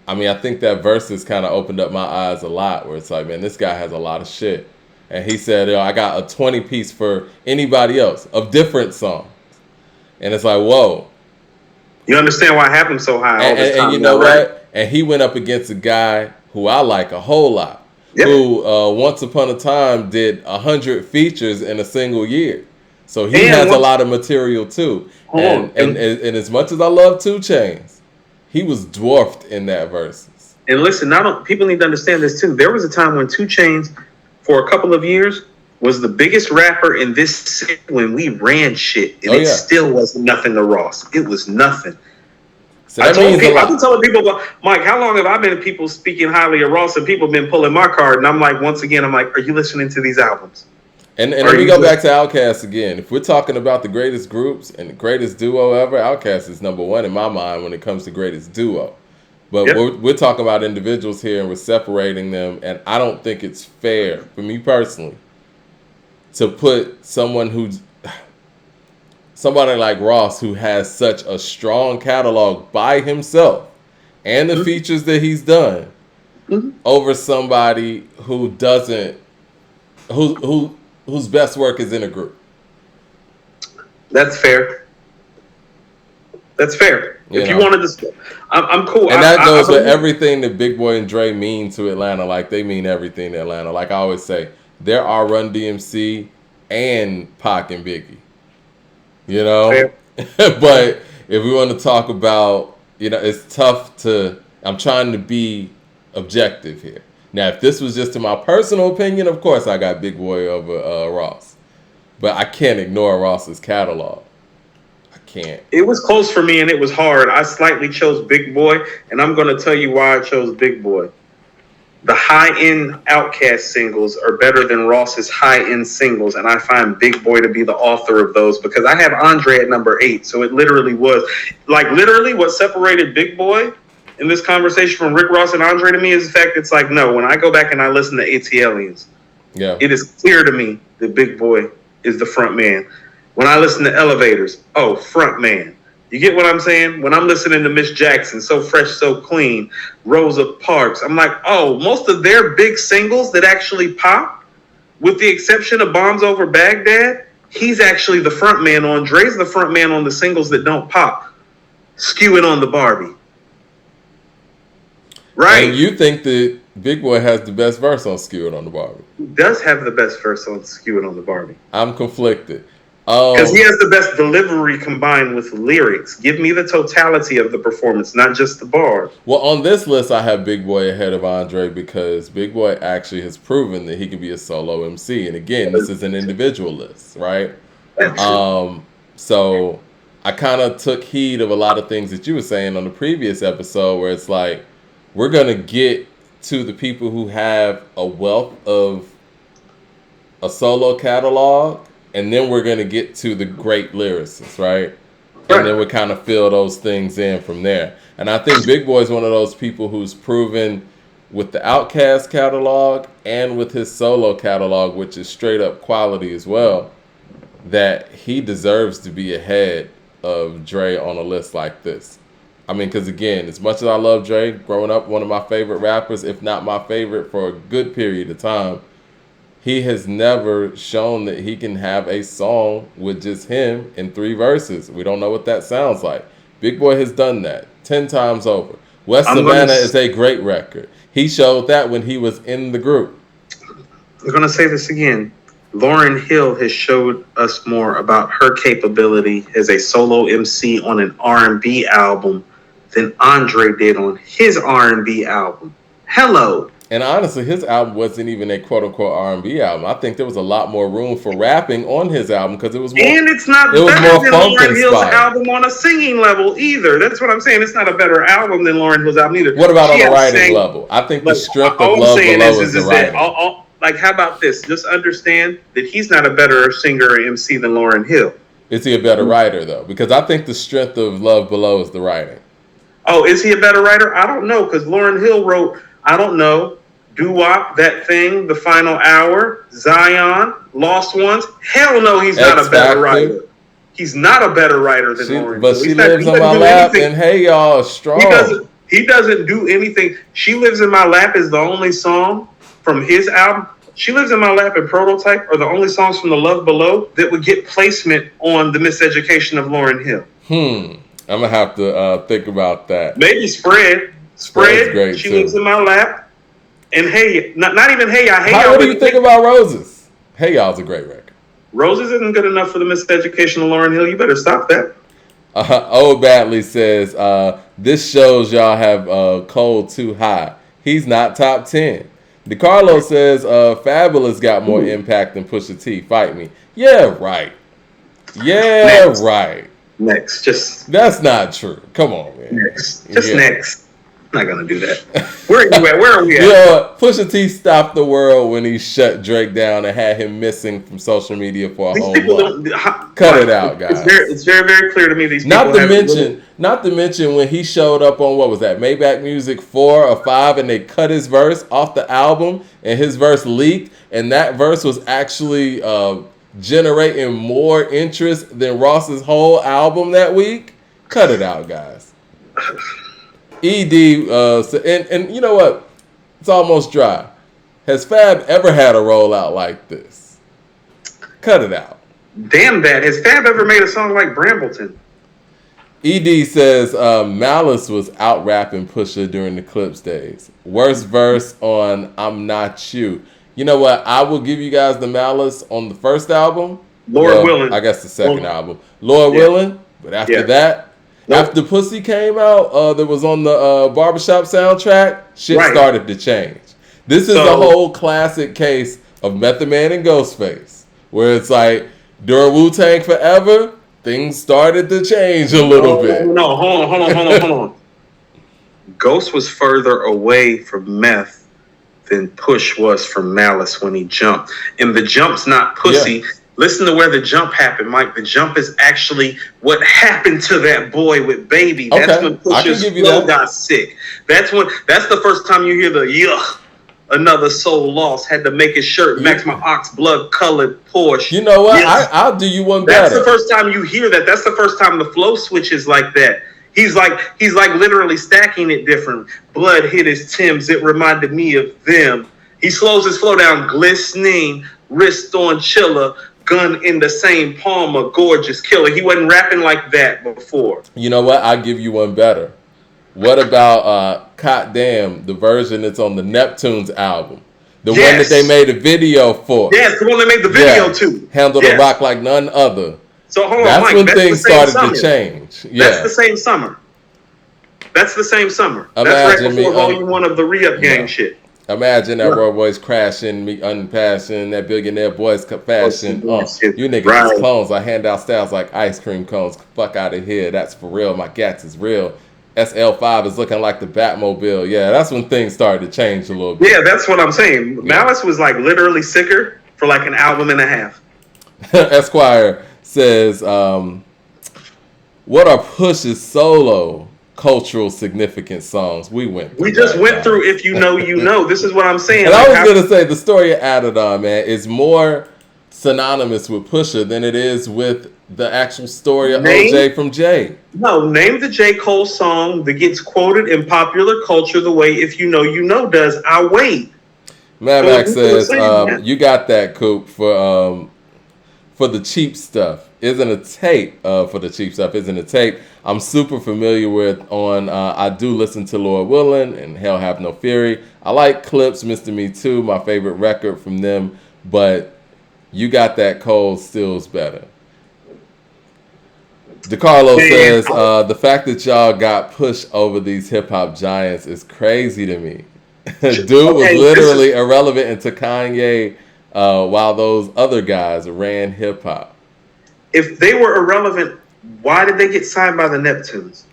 I mean, I think that verses kind of opened up my eyes a lot, where it's like, man, this guy has a lot of shit. And he said, I got a 20-piece for anybody else of different songs. And it's like, whoa. You understand why it happened so high all this time. And you know what? And he went up against a guy who I like a whole lot. Yep. Who once upon a time did 100 features in a single year. So he has a lot of material too. And as much as I love 2 Chainz, he was dwarfed in that verses. And listen, people need to understand this too. There was a time when 2 Chainz, for a couple of years, was the biggest rapper in this city when we ran shit. And it still wasn't nothing to Ross. It was nothing. So I've been telling people, Mike, how long have I been people speaking highly of Ross and people been pulling my card? And I'm like, once again, are you listening to these albums? And let me go back to Outkast again. If we're talking about the greatest groups and the greatest duo ever, Outkast is number 1 in my mind when it comes to greatest duo. But we're talking about individuals here and we're separating them. And I don't think it's fair, for me personally, to put somebody like Ross, who has such a strong catalog by himself and the features that he's done, over somebody who doesn't, whose best work is in a group. That's fair. If you wanted to, I'm cool. And that goes with everything that Big Boy and Dre mean to Atlanta. Like, they mean everything to Atlanta. Like I always say, there are Run DMC and Pac and Biggie. You know? But if we want to talk about, it's tough to, I'm trying to be objective here. Now, if this was just to my personal opinion, of course I got Big Boy over Ross. But I can't ignore Ross's catalog. I can't. It was close for me and it was hard. I slightly chose Big Boy, and I'm going to tell you why I chose Big Boy. The high-end Outkast singles are better than Ross's high-end singles, and I find Big Boy to be the author of those because I have Andre at number 8, so it literally was. Like, literally what separated Big Boy in this conversation from Rick Ross and Andre to me is the fact it's like, no, when I go back and I listen to ATLiens, it is clear to me that Big Boy is the front man. When I listen to Elevators, front man. You get what I'm saying? When I'm listening to Miss Jackson, So Fresh, So Clean, Rosa Parks, I'm like, most of their big singles that actually pop, with the exception of Bombs Over Baghdad, he's actually the front man on. Dre's the front man on the singles that don't pop. Skewing on the Barbie. Right. And you think that Big Boy has the best verse on Skewing on the Barbie? He does have the best verse on Skewing on the Barbie. I'm conflicted. Because he has the best delivery combined with lyrics. Give me the totality of the performance, not just the bars. Well, on this list, I have Big Boy ahead of Andre because Big Boy actually has proven that he can be a solo MC. And again, this is an individual list, right? So I kind of took heed of a lot of things that you were saying on the previous episode where it's like, we're going to get to the people who have a wealth of a solo catalog. And then we're going to get to the great lyricists, right? And then we kind of fill those things in from there. And I think Big Boy is one of those people who's proven with the Outkast catalog and with his solo catalog, which is straight up quality as well, that he deserves to be ahead of Dre on a list like this. I mean, because again, as much as I love Dre, growing up, one of my favorite rappers, if not my favorite for a good period of time, he has never shown that he can have a song with just him in 3 verses. We don't know what that sounds like. Big Boy has done that 10 times over. West Savannah is a great record. He showed that when he was in the group. I'm going to say this again. Lauryn Hill has showed us more about her capability as a solo MC on an R&B album than Andre did on his R&B album. Hello. And honestly, his album wasn't even a quote-unquote R&B album. I think there was a lot more room for rapping on his album because it was more. And it's not better than Lauryn Hill's album on a singing level either. That's what I'm saying. It's not a better album than Lauryn Hill's album either. What about on the writing level? I think the strength of Love Below is the writing. Like, how about this? Just understand that he's not a better singer or MC than Lauryn Hill. Is he a better writer, though? Because I think the strength of Love Below is the writing. Oh, is he a better writer? I don't know, because Lauryn Hill wrote, I don't know, Doo-Wop, That Thing, The Final Hour, Zion, Lost Ones. Hell no, he's not a better writer. He's not a better writer than Lauryn Hill. But she lives on my lap, and hey, y'all, strong. He doesn't do anything. She Lives in My Lap is the only song from his album. She Lives in My Lap and Prototype are the only songs from the Love Below that would get placement on the Miseducation of Lauryn Hill. I'm going to have to think about that. Maybe Spread. Great, She Lives in My Lap. And Hey, not even Hey Ya. What do you think about Roses? Hey Y'all's a great record. Roses isn't good enough for the Miseducation of Lauryn Hill. You better stop that. Old Badley says, this shows y'all have Cole too high. He's not top 10. DeCarlo says, Fabulous got more impact than Pusha T. Fight me. Yeah, right. Next. That's not true. Come on, man. Next. I'm not going to do that. Where are you at? Where are we at? Pusha T stopped the world when he shut Drake down and had him missing from social media for a whole month. Cut it out, guys. It's very, very clear to me these people Not to mention when he showed up on, what was that, Maybach Music 4 or 5, and they cut his verse off the album, and his verse leaked, and that verse was actually generating more interest than Ross's whole album that week. Cut it out, guys. ED, and you know what? It's almost dry. Has Fab ever had a rollout like this? Cut it out. Damn that. Has Fab ever made a song like Brambleton? ED says Malice was out rapping Pusha during the Clips days. Worst verse on I'm Not You. You know what? I will give you guys the Malice on the first album. Lord Willin'. I guess the second album. Lord Willin'. But after that, after Pussy came out, that was on the Barbershop soundtrack, shit started to change. This is a whole classic case of Method Man and Ghostface, where it's like during Wu-Tang Forever, things started to change a little bit. No, hold on. Ghost was further away from Meth than Push was from Malice when he jumped. And the jump's not pussy. Yeah. Listen to where the jump happened, Mike. The jump is actually what happened to that boy with Baby. That's when Push's flow got sick. That's the first time you hear the yuck. Another soul lost. Had to make his shirt match my ox blood colored Porsche. You know what? Yes. I'll do you one better. That's the first time you hear that. That's the first time the flow switches like that. He's like literally stacking it different. Blood hit his Timbs. It reminded me of them. He slows his flow down. Glistening, wrist on chiller, gun in the same palm, a gorgeous killer. He wasn't rapping like that before. You know what? I'll give you one better. What about Cot Damn, the version that's on the Neptunes album? The one that they made a video for. Yes, the one they made the video to. Handle the rock like none other. So hold on, that's Mike. when things started to change. Yeah. That's the same summer. That's right before Volume 1 of the Re-Up Gang shit. Imagine that Roy Boys crashing, me unpassion, that Billionaire Boys fashion. You niggas is clones. I hand out styles like ice cream cones. Fuck out of here. That's for real. My gats is real. SL5 is looking like the Batmobile. Yeah, that's when things started to change a little bit. Yeah, that's what I'm saying. Yeah. Malice was like literally sicker for like an album and a half. Esquire says, what are Push's solo cultural significant songs? We just went through If You Know, You Know. This is what I'm saying. And I was going to say, the story of Adidon, man, is more synonymous with Pusha than it is with the actual story of OJ from Jay. No, name the J. Cole song that gets quoted in popular culture the way If You Know, You Know does. I'll wait. Mad Max says, you got that, Coop, for the cheap stuff. Isn't a tape for the cheap stuff. Isn't a tape I'm super familiar with on, I do listen to Lord Willin' and Hell Have No Fury. I like Clips, Mr. Me Too, my favorite record from them, but You Got That Cole still's better. DeCarlo says, the fact that y'all got pushed over these hip-hop giants is crazy to me. Dude was literally irrelevant into Kanye while those other guys ran hip-hop. If they were irrelevant, why did they get signed by the Neptunes?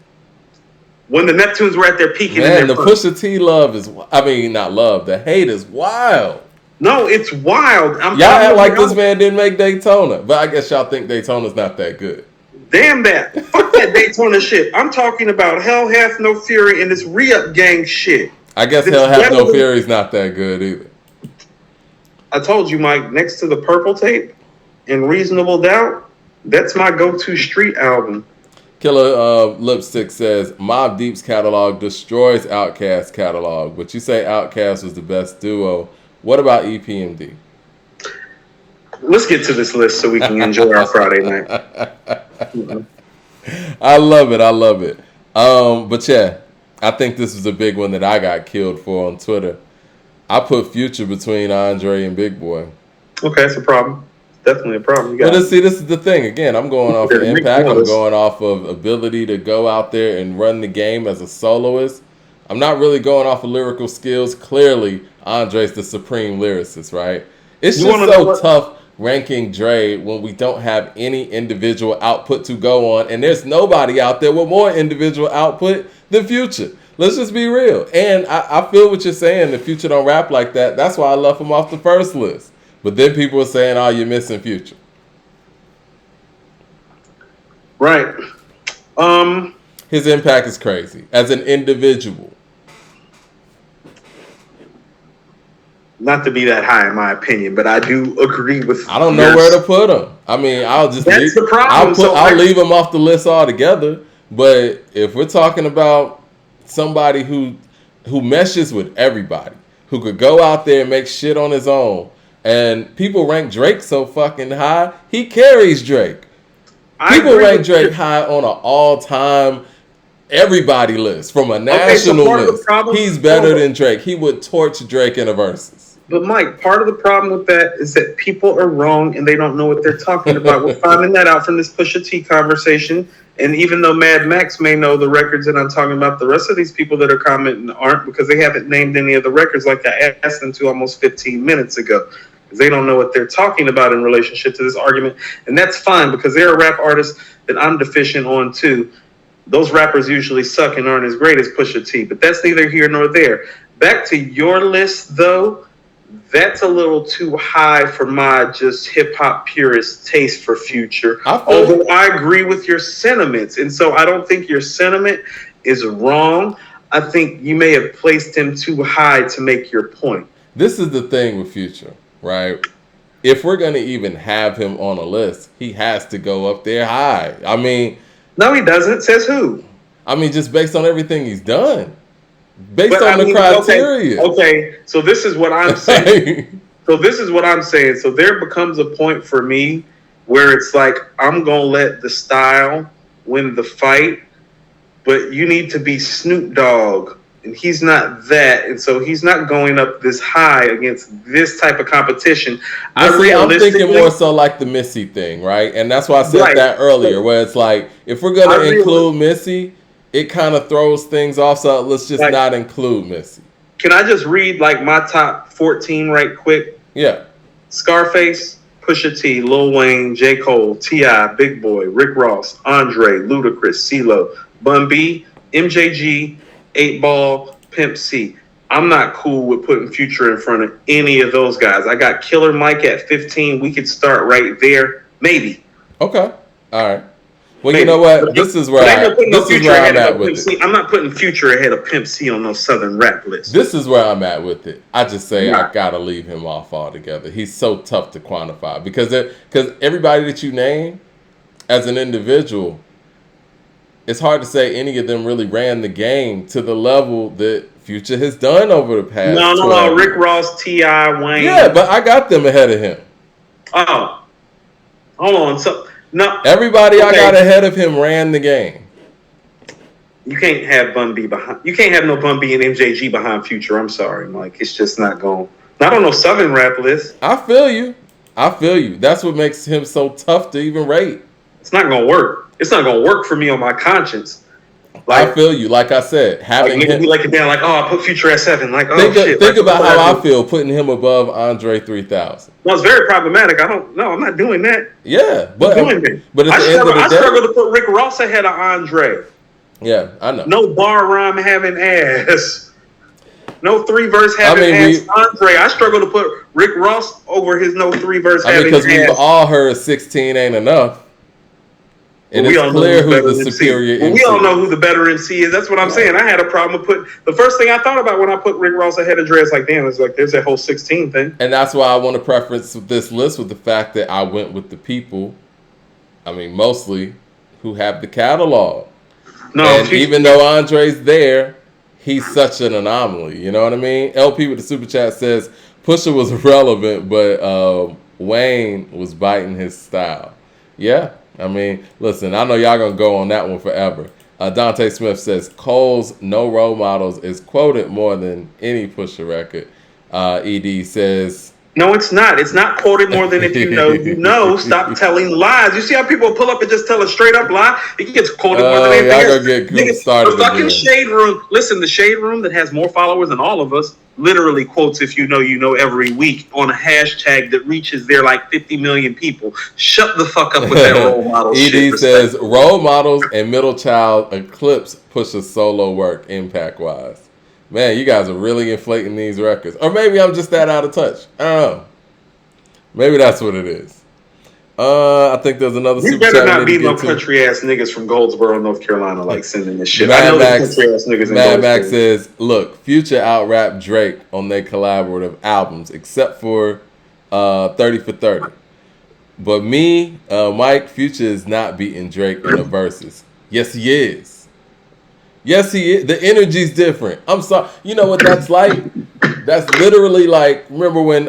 When the Neptunes were at their peak. Man, the Pusha T love is, not love, the hate is wild. No, it's wild. Y'all act like this man didn't make Daytona, but I guess y'all think Daytona's not that good. Damn that. Fuck that Daytona shit. I'm talking about Hell Hath No Fury and this Re-Up Gang shit. I guess Hell Hath No Fury's not that good either. I told you, Mike, next to the Purple Tape and Reasonable Doubt, that's my go-to street album. Killer Lipstick says, Mobb Deep's catalog destroys Outkast's catalog, but you say Outkast was the best duo. What about EPMD? Let's get to this list so we can enjoy our Friday night. I love it. But yeah, I think this is a big one that I got killed for on Twitter. I put Future between Andre and Big Boy. Okay, that's a problem. Definitely a problem. But see, this is the thing. Again, I'm going off of impact. I'm going off of ability to go out there and run the game as a soloist. I'm not really going off of lyrical skills. Clearly, Andre's the supreme lyricist, right? It's just so tough ranking Dre when we don't have any individual output to go on, and there's nobody out there with more individual output than Future. Let's just be real. And I feel what you're saying. The Future don't rap like that. That's why I left him off the first list. But then people are saying, oh, you're missing Future. Right. His impact is crazy as an individual. Not to be that high in my opinion, but I do agree with. I don't know where to put him. I'll just. That's the problem. I'll leave him off the list altogether. But if we're talking about somebody who meshes with everybody, who could go out there and make shit on his own, and people rank Drake so fucking high, he carries Drake. People rank Drake high on an all-time everybody list, from a national list. He's better than Drake. He would torch Drake in a versus. But Mike, part of the problem with that is that people are wrong and they don't know what they're talking about. We're finding that out from this Pusha T conversation. And even though Mad Max may know the records that I'm talking about, the rest of these people that are commenting aren't, because they haven't named any of the records like I asked them to almost 15 minutes ago. Because they don't know what they're talking about in relationship to this argument. And that's fine, because there are rap artists that I'm deficient on too. Those rappers usually suck and aren't as great as Pusha T. But that's neither here nor there. Back to your list, though. That's a little too high for my just hip hop purist taste for Future. Although I agree with your sentiments. And so I don't think your sentiment is wrong. I think you may have placed him too high to make your point. This is the thing with Future, right? If we're going to even have him on a list, he has to go up there high. I mean... No, he doesn't. Says who? I mean, just based on everything he's done. Based on the criteria. Okay, so this is what I'm saying. So there becomes a point for me where it's like, I'm going to let the style win the fight, but you need to be Snoop Dogg. And he's not that. And so he's not going up this high against this type of competition. I'm thinking more so like the Missy thing, right? And that's why I said that earlier, where it's like, if we're going to include Missy, it kind of throws things off, so let's just not include Missy. Can I just read like my top 14 right quick? Yeah. Scarface, Pusha T, Lil Wayne, J. Cole, T.I., Big Boy, Rick Ross, Andre, Ludacris, CeeLo, Bun B, MJG, 8 Ball, Pimp C. I'm not cool with putting Future in front of any of those guys. I got Killer Mike at 15. We could start right there. Maybe. Okay. All right. Well, maybe. You know what? This is where I'm at with it. I'm not putting Future ahead of Pimp C on no Southern rap list. This is where I'm at with it. I just say I gotta leave him off altogether. He's so tough to quantify because everybody that you name as an individual, it's hard to say any of them really ran the game to the level that Future has done over the past. No. Rick Ross, T.I., Wayne. Yeah, but I got them ahead of him. Oh, hold on. So. No, everybody I got ahead of him ran the game. You can't have Bun B behind. You can't have no Bun B and MJG behind Future. I'm sorry, Mike. It's just not going. Not on no Southern rap list. I feel you. That's what makes him so tough to even rate. It's not gonna work. It's not gonna work for me on my conscience. Like, I feel you. Like I said, having him be like it down. Like, I put Future at 7. Like, think about how I feel putting him above Andre 3000. No, it's very problematic. I'm not doing that. Yeah, but at the end of the day, I struggle to put Rick Ross ahead of Andre. Yeah, I know. No bar rhyme having ass. No 3-verse having ass. Andre, I struggle to put Rick Ross over his no 3-verse having ass. Because we've all heard 16 ain't enough. And it's clear who's the superior MC. We all know who the better MC is. That's what I'm saying. I had a problem with the first thing I thought about when I put Rick Ross ahead of Dre, it's like, damn, it's like there's that whole 16 thing. And that's why I want to preference this list with the fact that I went with the people, I mean, mostly, who have the catalog. No, and even though Andre's there, he's such an anomaly. You know what I mean? LP with the super chat says, Pusha was irrelevant, but Wayne was biting his style. Yeah. I mean, listen, I know y'all gonna go on that one forever. Dante Smith says Cole's No Role Models is quoted more than any Pusha record. ED says, no, it's not. It's not quoted more than if you know, you know. Stop telling lies. You see how people pull up and just tell a straight up lie? It gets quoted more than anything else. Gonna get Coop started. The fucking Shade Room. Listen, the Shade Room that has more followers than all of us literally quotes if you know every week on a hashtag that reaches there like 50 million people. Shut the fuck up with that role model shit. ED says role models and middle child eclipse Pusha's solo work impact wise. Man, you guys are really inflating these records. Or maybe I'm just that out of touch. I don't know. Maybe that's what it is. I think there's another super chat. You better not be no country ass niggas from Goldsboro, North Carolina, like sending this shit. Mad Max says, look, Future out-rapped Drake on their collaborative albums, except for 30 for 30. But me, Mike, Future is not beating Drake in the verses. Yes, he is. Yes, he is. The energy's different. I'm sorry. You know what that's like? That's literally like, remember when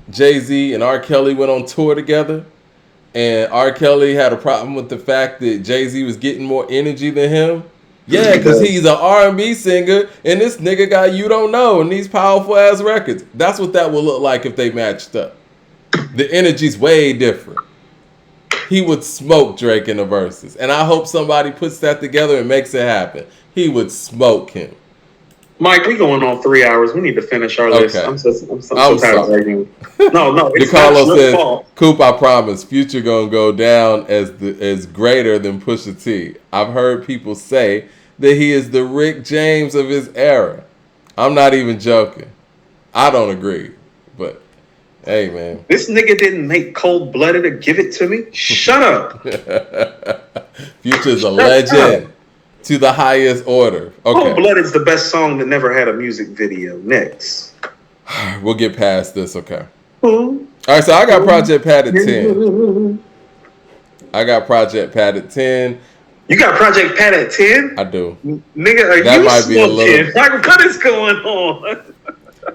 Jay-Z and R. Kelly went on tour together? And R. Kelly had a problem with the fact that Jay-Z was getting more energy than him. Yeah, because he's an R&B singer, and this nigga got You Don't Know, and these powerful ass records. That's what that would look like if they matched up. The energy's way different. He would smoke Drake in the verses, and I hope somebody puts that together and makes it happen. He would smoke him. Mike, we going on 3 hours. We need to finish our list. I'm so tired of arguing. No, it's DeCarlo not your fault. Coop, I promise, Future gonna go down as greater than Pusha T. I've heard people say that he is the Rick James of his era. I'm not even joking. I don't agree, but hey, man. This nigga didn't make Cold Blooded to give it to me. Shut up. Future's a legend. To the highest order. Okay. Cold Blooded is the best song that never had a music video. Next. We'll get past this, okay. Ooh. All right, so I got Project Pat at 10. I got Project Pat at 10. You got Project Pat at 10? I do. Nigga, are that you might smoking? Be a little... Like, what is going on?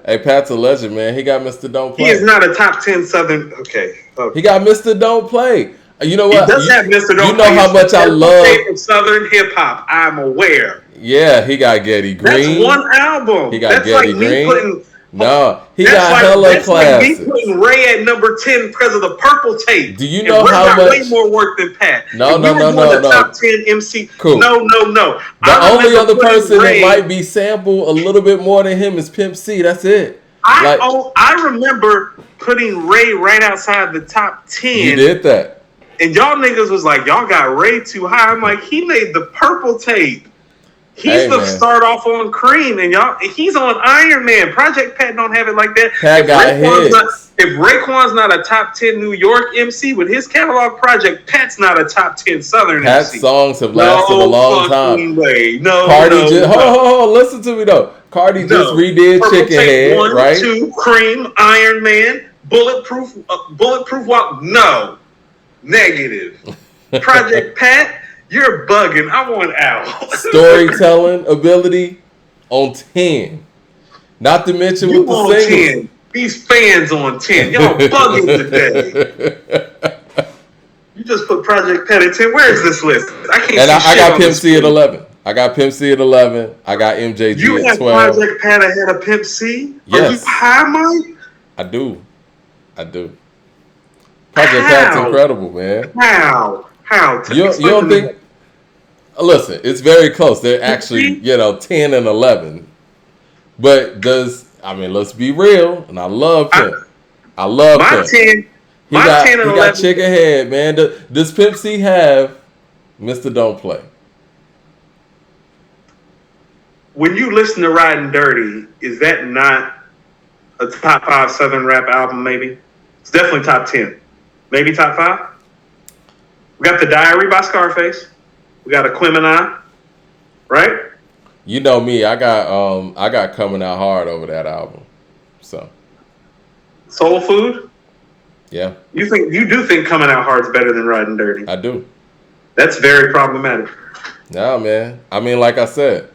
Hey, Pat's a legend, man. He got Mr. Don't Play. He is not a top 10 Southern... Okay. He got Mr. Don't Play. You know what? He does have Mr. Don't Play. You know how much I love... Southern hip-hop. I'm aware. Yeah, he got Getty Green. That's one album. He got that's Getty like Green. He got hella classics. Like me putting Ray at number 10 because of the purple tape. Do you know how much? Way more work than Pat. No. Top 10 MC. Cool. No. The only other person that might be sampled a little bit more than him is Pimp C. That's it. I remember putting Ray right outside the top 10. You did that. And y'all niggas was like, y'all got Ray too high. I'm like, he made the purple tape. He's start off on Cream, and he's on Iron Man. Project Pat don't have it like that. Pat got hits. If Raekwon's not a top 10 New York MC with his catalog project, Pat's not a top 10 Southern Pat's MC. songs have lasted a long time. Way. No, Cardi no. Hold on, listen to me though. Cardi just redid Chicken Head, 1, right? 2, Cream, Iron Man, Bulletproof Walk. No, negative. Project Pat. You're bugging. I want out. Storytelling ability on 10. Not to mention you with the singles. 10. These fans on 10. Y'all bugging today. You just put Project Pat at 10. Where is this list? I can't and see I got Pimp C at 11. I got Pimp C at 11. I got MJG you at 12. You have Project Pat ahead of Pimp C? Yes. Are you high, Mike? I do. Project Pat's incredible, man. How? You don't think... Listen, it's very close. They're actually, 10 and 11. But let's be real, and I love him. I love him. 10. He got Chicken Head, man. Does Pimp C have Mr. Don't Play? When you listen to Riding Dirty, is that not a top 5 Southern rap album, maybe? It's definitely top 10. Maybe top 5? We got The Diary by Scarface. We got Aquemini, right? You know me, I got Coming Out Hard over that album. So Soul Food? Yeah. You do think Coming Out Hard's better than Riding Dirty? I do. That's very problematic. No, man. I mean, like I said,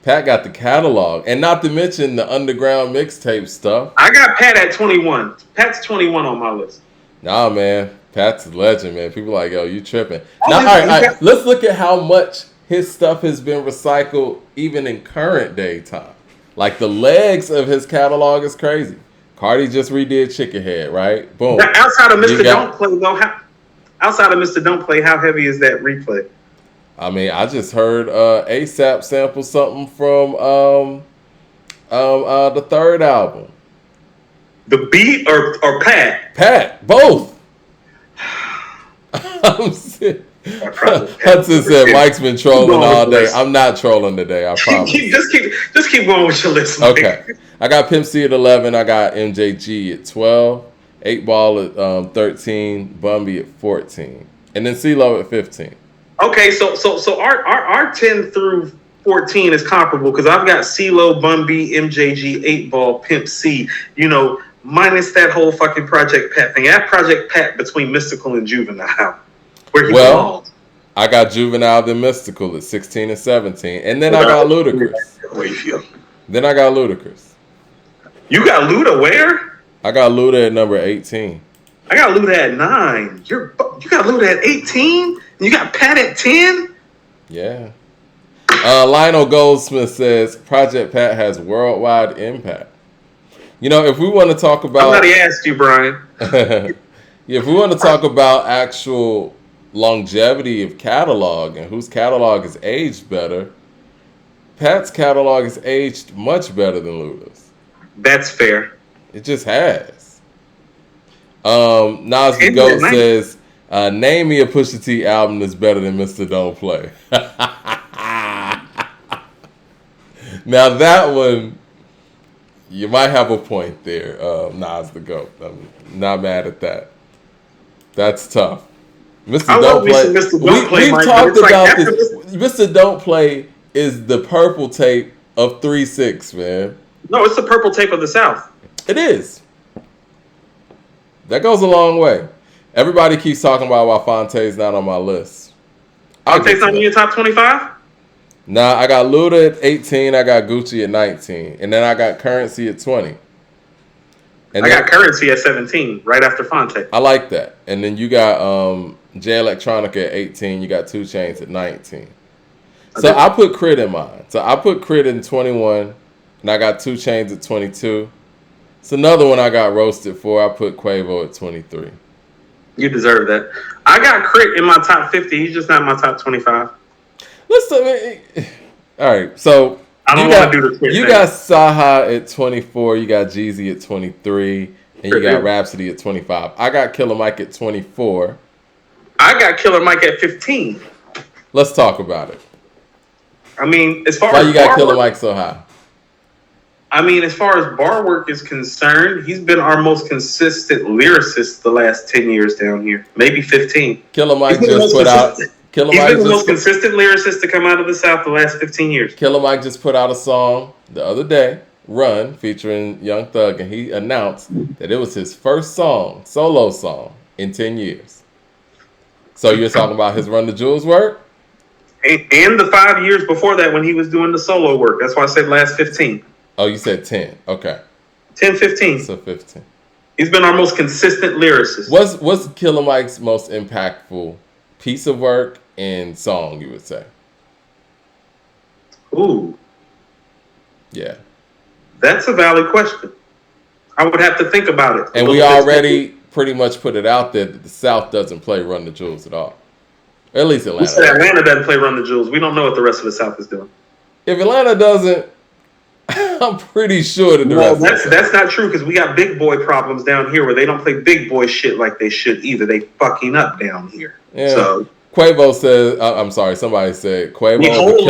Pat got the catalog, and not to mention the underground mixtape stuff. I got Pat at 21. Pat's 21 on my list. Nah, man. Pat's a legend, man. People like, yo, you tripping. Now, all right, let's look at how much his stuff has been recycled even in current day time. Like, the legs of his catalog is crazy. Cardi just redid Chicken Head, right? Boom. Now, outside of Mr. Don't Play, though, outside of Mr. Don't Play, how heavy is that replay? I mean, I just heard ASAP sample something from the third album. The beat or Pat? Pat, both. I'm sick. Hudson said Mike's been trolling all day. I'm not trolling today, I promise. Just keep going with your list. Okay. I got Pimp C at 11. I got MJG at 12. 8 Ball at 13. Bumby at 14. And then CeeLo at 15. Okay, so our 10 through 14 is comparable because I've got CeeLo, Bumby, MJG, 8 Ball, Pimp C, minus that whole fucking Project Pat thing. I have Project Pat between Mystical and Juvenile. Where he belongs. I got Juvenile then Mystical at 16 and 17. And then I got Ludacris. Then I got Ludacris. You got Luda where? I got Luda at number 18. I got Luda at 9. You got Luda at 18? You got Pat at 10? Yeah. Lionel Goldsmith says Project Pat has worldwide impact. You know, if we want to talk about, Somebody asked you, Brian. if we want to talk about actual longevity of catalog and whose catalog is aged better, Pat's catalog is aged much better than Luda's. That's fair. It just has. Nas the Goat says, name me a Pusha T album that's better than Mr. Don't Play. Now that one, you might have a point there, Nas the Goat. I'm not mad at that. That's tough. Mr. Don't Play. We've talked about this. Mr. Don't Play is the purple tape of 3-6, man. No, it's the purple tape of the South. It is. That goes a long way. Everybody keeps talking about why Fonte's not on my list. Fonte's not in your top 25? Nah, I got Luda at 18. I got Gucci at 19. And then I got Currency at 20. And I got Currency at 17, right after Fonte. I like that. And then you got Jay Electronica at 18. You got 2 Chainz at 19. So I put Crit in mine. So I put Crit in 21. And I got 2 Chainz at 22. It's another one I got roasted for. I put Quavo at 23. You deserve that. I got Crit in my top 50. He's just not in my top 25. Listen, all right. So I don't want to do the Crit You thing. got Saha at 24. You got Jeezy at 23. And you got Rhapsody at 25. I got Killer Mike at 24. I got Killer Mike at 15. Let's talk about it. I mean, as far Why as you got Killer Mike so high? I mean, as far as bar work is concerned, he's been our most consistent lyricist the last 10 years down here. Maybe 15. Killer Mike just put out... He's been the most consistent lyricist to come out of the South the last 15 years. Killer Mike just put out a song the other day, Run, featuring Young Thug, and he announced that it was his first song, solo song, in 10 years. So you're talking about his Run the Jewels work? And the 5 years before that when he was doing the solo work. That's why I said last 15. Oh, you said 10. Okay. 10, 15. So 15. He's been our most consistent lyricist. What's Killer Mike's most impactful piece of work and song, you would say? Ooh. Yeah. That's a valid question. I would have to think about it. And we already pretty much put it out there that the South doesn't play Run the Jewels at all. Or at least Atlanta. We said Atlanta doesn't play Run the Jewels. We don't know what the rest of the South is doing. If Atlanta doesn't, I'm pretty sure that the rest that's not true because we got big boy problems down here where they don't play big boy shit like they should either. They fucking up down here. Yeah. So Quavo says, I'm sorry, somebody said Quavo. The whole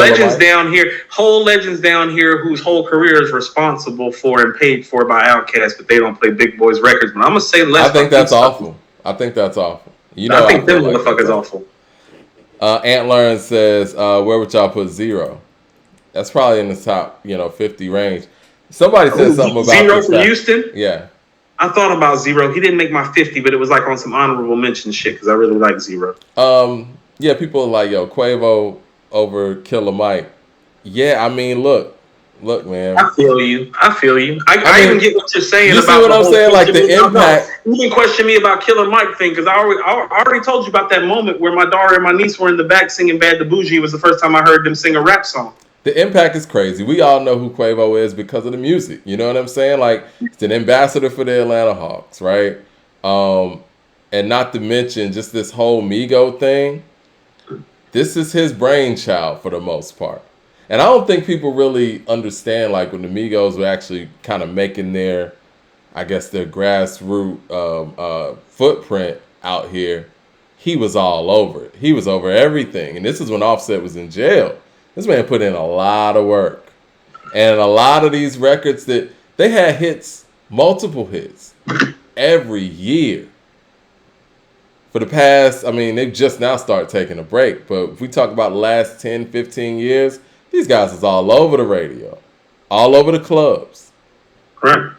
legends down here whose whole career is responsible for and paid for by Outkast, but they don't play Big Boys records. But I'm gonna say less. I think that's awful. I think that's awful. You know, I think them motherfuckers awful. Ant Learn says, where would y'all put Zero? That's probably in the top, 50 range. Somebody said something about Zero from Houston. Yeah, I thought about Zero. He didn't make my 50, but it was like on some honorable mention shit because I really like Zero. Yeah, people are like, Quavo over Killer Mike. Yeah, I mean, look, man. I feel you. I mean, even get what you're saying. You about see what I'm saying? Like the impact. You can question me about Killer Mike thing because I already told you about that moment where my daughter and my niece were in the back singing Bad to Bougie. It was the first time I heard them sing a rap song. The impact is crazy. We all know who Quavo is because of the music. You know what I'm saying? Like, it's an ambassador for the Atlanta Hawks, right? And not to mention just this whole Migo thing. This is his brainchild for the most part. And I don't think people really understand, like, when the Migos were actually kind of making their grassroots footprint out here, he was all over it. He was over everything. And this is when Offset was in jail. This man put in a lot of work. And a lot of these records that they had hits, multiple hits, every year. For the past, they've just now started taking a break. But if we talk about the last 10, 15 years, these guys is all over the radio, all over the clubs. Correct.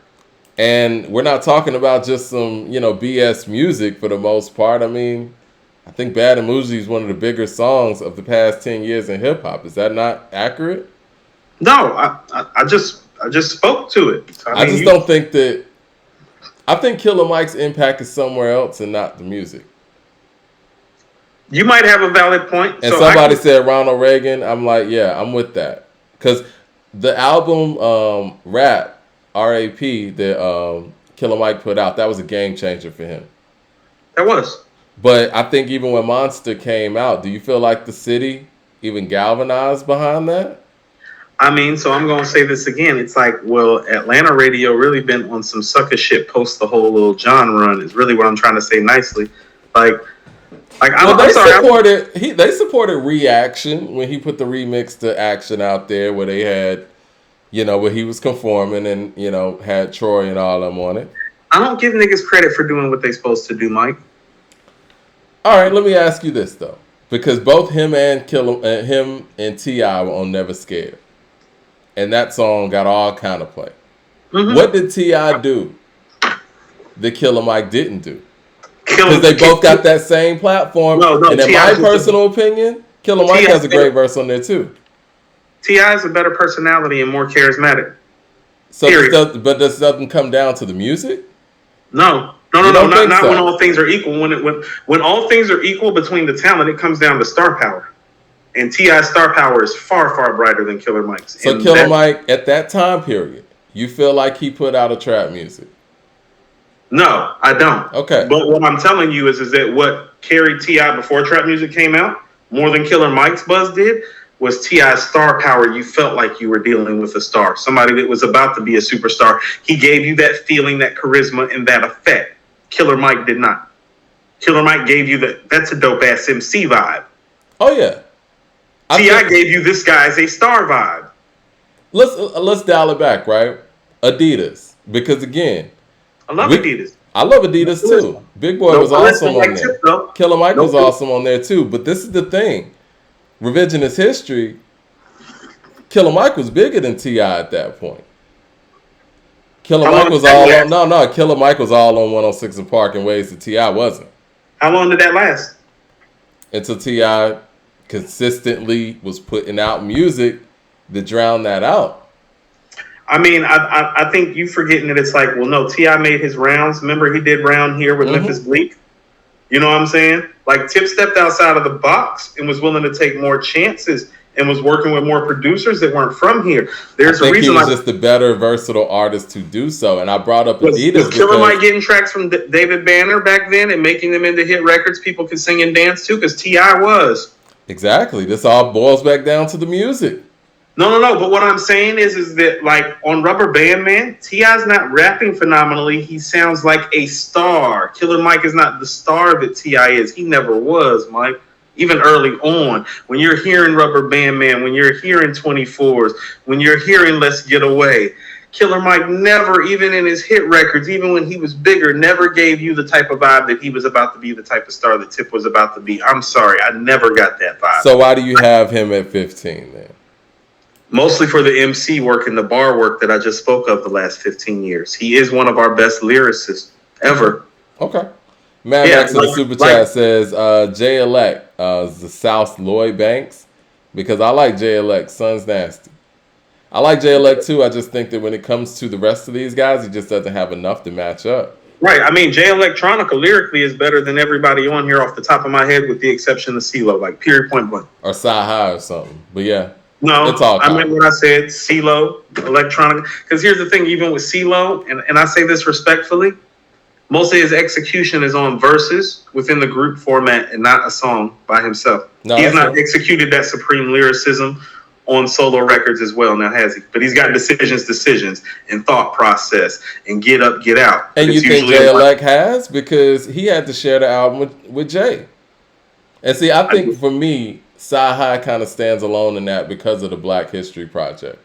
And we're not talking about just some, BS music for the most part. I think Bad and Bougie is one of the bigger songs of the past 10 years in hip-hop. Is that not accurate? No, I just spoke to it. I don't think that... I think Killer Mike's impact is somewhere else and not the music. You might have a valid point. And somebody said Ronald Reagan. I'm like, yeah, I'm with that. Because the album Rap, R.A.P., that Killer Mike put out, that was a game changer for him. That was. But I think even when Monster came out, do you feel like the city even galvanized behind that? I mean, so I'm going to say this again. It's like, well, Atlanta radio really been on some sucker shit post the whole Lil Jon run is really what I'm trying to say nicely. Like they supported Reaction when he put the remix to Action out there where they had, where he was conforming and, had Troy and all them on it. I don't give niggas credit for doing what they supposed to do, Mike. All right, let me ask you this though. Because both him and T.I. were on Never Scared. And that song got all kind of play. Mm-hmm. What did T.I. do that Killer Mike didn't do? Because they both got that same platform. And in my personal opinion, Killer Mike has a great verse on there too. T.I. is a better personality and more charismatic. So but this doesn't come down to the music? No, not so. When all things are equal. When all things are equal between the talent, it comes down to star power. And T.I.'s star power is far, far brighter than Killer Mike's. So Killer Mike, at that time period, you feel like he put out a trap music? No, I don't. Okay. But what I'm telling you is that what carried T.I. before trap music came out, more than Killer Mike's buzz did, was T.I.'s star power. You felt like you were dealing with a star, somebody that was about to be a superstar. He gave you that feeling, that charisma, and that effect. Killer Mike did not. Killer Mike gave you that's a dope-ass MC vibe. Oh, yeah. T.I. gave you this guy's a star vibe. Let's dial it back, right? Adidas. Because, again, I love Adidas. I love Adidas, too. Big Boy was awesome on there. Killer Mike was awesome on there, too. But this is the thing. Revisionist history, Killer Mike was bigger than T.I. at that point. Killer Mike was all on... No. Killer Mike was all on 106 and Park in ways that T.I. wasn't. How long did that last? Until T.I. consistently was putting out music that drowned that out. I mean, I think you forgetting that it's like, well, no, T.I. made his rounds. Remember he did round here with Memphis Bleak? You know what I'm saying? Like Tip stepped outside of the box and was willing to take more chances and was working with more producers that weren't from here. There's a reason. He was just a better versatile artist to do so. And I brought up Adidas. Was Killer Mike getting tracks from David Banner back then and making them into hit records people could sing and dance to? Because T.I. was. Exactly. This all boils back down to the music. No. But what I'm saying is that, like, on Rubber Band Man, T.I.'s not rapping phenomenally. He sounds like a star. Killer Mike is not the star that T.I. is. He never was, Mike. Even early on, when you're hearing Rubber Band Man, when you're hearing 24s, when you're hearing Let's Get Away, Killer Mike never, even in his hit records, even when he was bigger, never gave you the type of vibe that he was about to be, the type of star that Tip was about to be. I'm sorry, I never got that vibe. So why do you have him at 15 then? Mostly for the MC work and the bar work that I just spoke of the last 15 years. He is one of our best lyricists ever. Okay. Mad Max in the Super Chat says, J-Elect is the South Lloyd Banks. Because I like J-Elect. Son's nasty. I like J-Elect too. I just think that when it comes to the rest of these guys, he just doesn't have enough to match up. Right. I mean, J Electronica lyrically is better than everybody on here off the top of my head, with the exception of CeeLo, like period, point blank. Or Sci-Hi or something. But yeah. No, it's all I meant what I said. CeeLo, Electronica. Because here's the thing, even with CeeLo, and I say this respectfully, most of his execution is on verses within the group format and not a song by himself. No, he's not executed that supreme lyricism on solo records as well, now has he? But he's got decisions, and thought process, and get up, get out. And you think J-Elect has? Because he had to share the album with Jay. And see, I think for me, Sci-Hi kind of stands alone in that because of the Black History Project.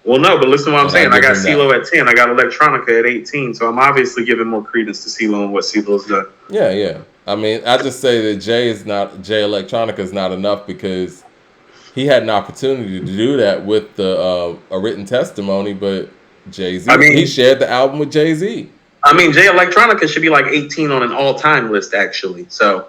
Well, no, but listen to what I'm saying. I got CeeLo at 10. I got Electronica at 18. So I'm obviously giving more credence to CeeLo and what CeeLo's done. Yeah. I mean, I just say that Jay Electronica is not enough because he had an opportunity to do that with a written testimony, but Jay-Z, he shared the album with Jay-Z. I mean, Jay Electronica should be like 18 on an all-time list, actually. So,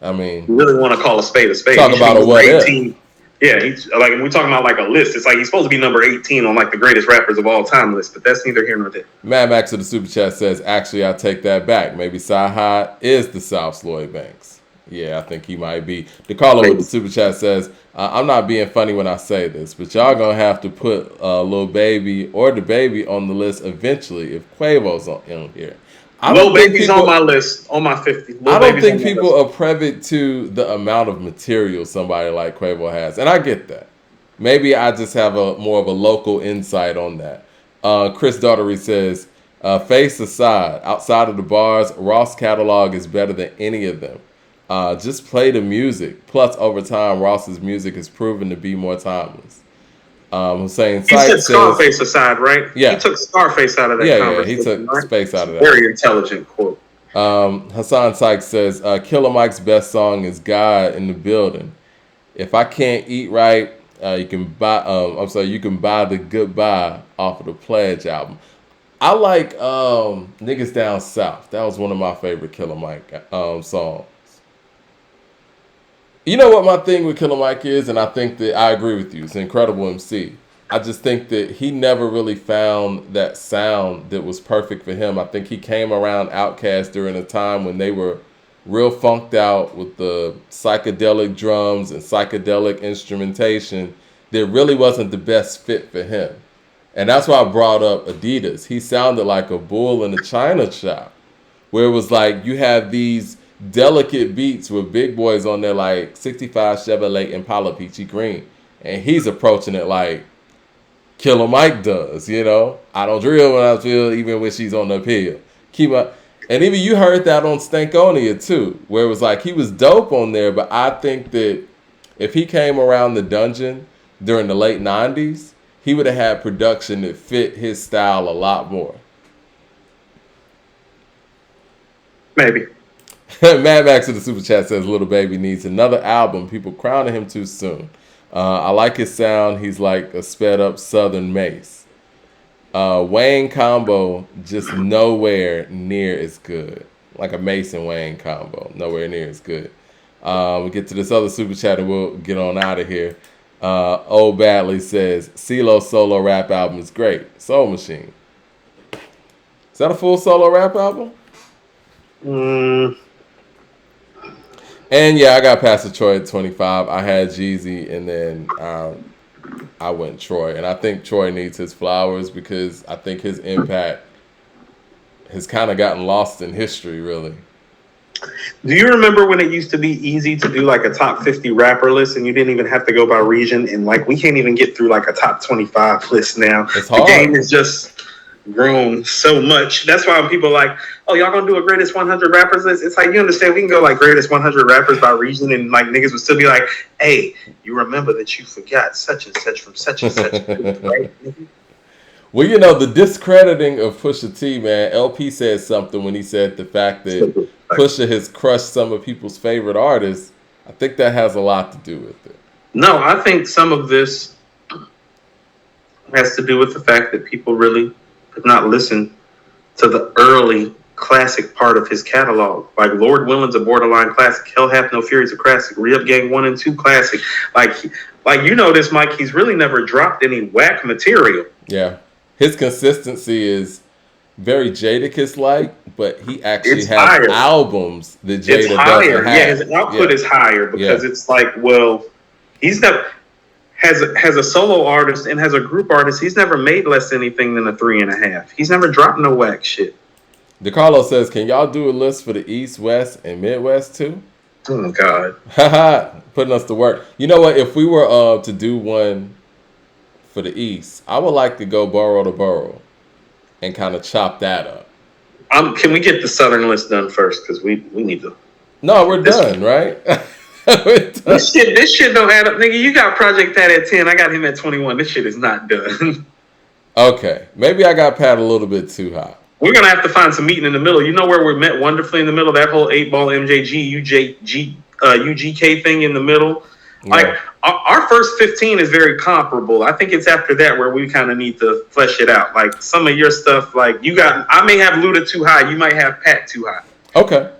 I mean, you really want to call a spade a spade. Talk about a what 18. If. Yeah, he's like, we're talking about like a list. It's like he's supposed to be number 18 on like the greatest rappers of all time list, but that's neither here nor there. Mad Max of the Super Chat says, actually, I take that back. Maybe Sci-Hi is the South Lloyd Banks. Yeah, I think he might be. DeCarlo with the super chat says, "I'm not being funny when I say this, but y'all gonna have to put Lil Baby or the Baby on the list eventually if Quavo's on here." I Lil don't think Baby's people, on my list, on my 50. Lil I don't Baby's think on my people list. are privy to the amount of material somebody like Quavo has, and I get that. Maybe I just have a more of a local insight on that. Chris Daughtery says, "Face aside, outside of the bars, Ross' catalog is better than any of them. Just play the music. Plus, over time, Ross's music has proven to be more timeless." Hussein He Sykes said says, Scarface aside, right? He "Yeah, took Scarface out of that yeah, he conversation, took right? space out of that." Very intelligent quote. Hassan Sykes says, "Killer Mike's best song is God in the Building. If I can't eat right, you can buy. I'm sorry, you can buy the Goodbye off of the Pledge album." I like Niggas Down South. That was one of my favorite Killer Mike songs. You know what my thing with Killer Mike is, and I think that I agree with you. It's an incredible MC. I just think that he never really found that sound that was perfect for him. I think he came around Outkast during a time when they were real funked out with the psychedelic drums and psychedelic instrumentation that really wasn't the best fit for him. And that's why I brought up Adidas. He sounded like a bull in a china shop, where it was like you have these delicate beats with big boys on there like 65 Chevrolet Impala Peachy Green. And he's approaching it like Killer Mike does, you know. I don't drill when I feel, even when she's on the pill. Keep up. And even you heard that on Stankonia too, where it was like he was dope on there, but I think that if he came around the dungeon during the late 90s, he would have had production that fit his style a lot more. Maybe. Mad Max in the super chat says Little Baby needs another album. People crowning him too soon. I like his sound. He's like a sped up Southern Mace. Wayne combo just nowhere near as good. Like a Mace and Wayne combo, nowhere near as good. We'll get to this other super chat and we'll get on out of here. Old Badly says CeeLo's solo rap album is great. Soul Machine. Is that a full solo rap album? And yeah, I got Pastor Troy at 25. I had Jeezy, and then I went Troy. And I think Troy needs his flowers because I think his impact has kind of gotten lost in history, really. Do you remember when it used to be easy to do like a top 50 rapper list and you didn't even have to go by region? And like we can't even get through like a top 25 list now. It's hard. The game has just grown so much. That's why when people are like, oh, y'all gonna do a greatest 100 rappers list? It's like, you understand, we can go like greatest 100 rappers by region and like niggas would still be like, hey, you remember that you forgot such and such from such and such. Right? Well, you know, the discrediting of Pusha T, man, LP said something when he said the fact that Pusha has crushed some of people's favorite artists. I think that has a lot to do with it. No, I think some of this has to do with the fact that people really have not listened to the early classic part of his catalog. Like Lord Willing's a borderline classic. Hell Hath No Fury's a classic. Re-Up Gang 1 and 2 classic. Like you know this, Mike, he's really never dropped any whack material. Yeah. His consistency is very Jadakiss-like, but he actually has albums that Jada doesn't have. Yeah, his output is higher because it's like, well, he's never has a solo artist and has a group artist. He's never made less anything than a 3.5. He's never dropped no whack shit. DeCarlo says, can y'all do a list for the East, West, and Midwest too? Oh, God. Haha, putting us to work. You know what? If we were to do one for the East, I would like to go borough to borough and kind of chop that up. Can we get the Southern list done first? Because we need to. No, we're done, right? We're done. This shit don't add up, nigga. You got Project Pat at 10. I got him at 21. This shit is not done. Okay, maybe I got Pat a little bit too high. We're gonna have to find some meeting in the middle. You know where we met wonderfully in the middle? That whole 8-ball MJG UGK thing in the middle. Yeah. Like our first 15 is very comparable. I think it's after that where we kind of need to flesh it out. Like some of your stuff, like I may have Luda too high. You might have Pat too high. Okay.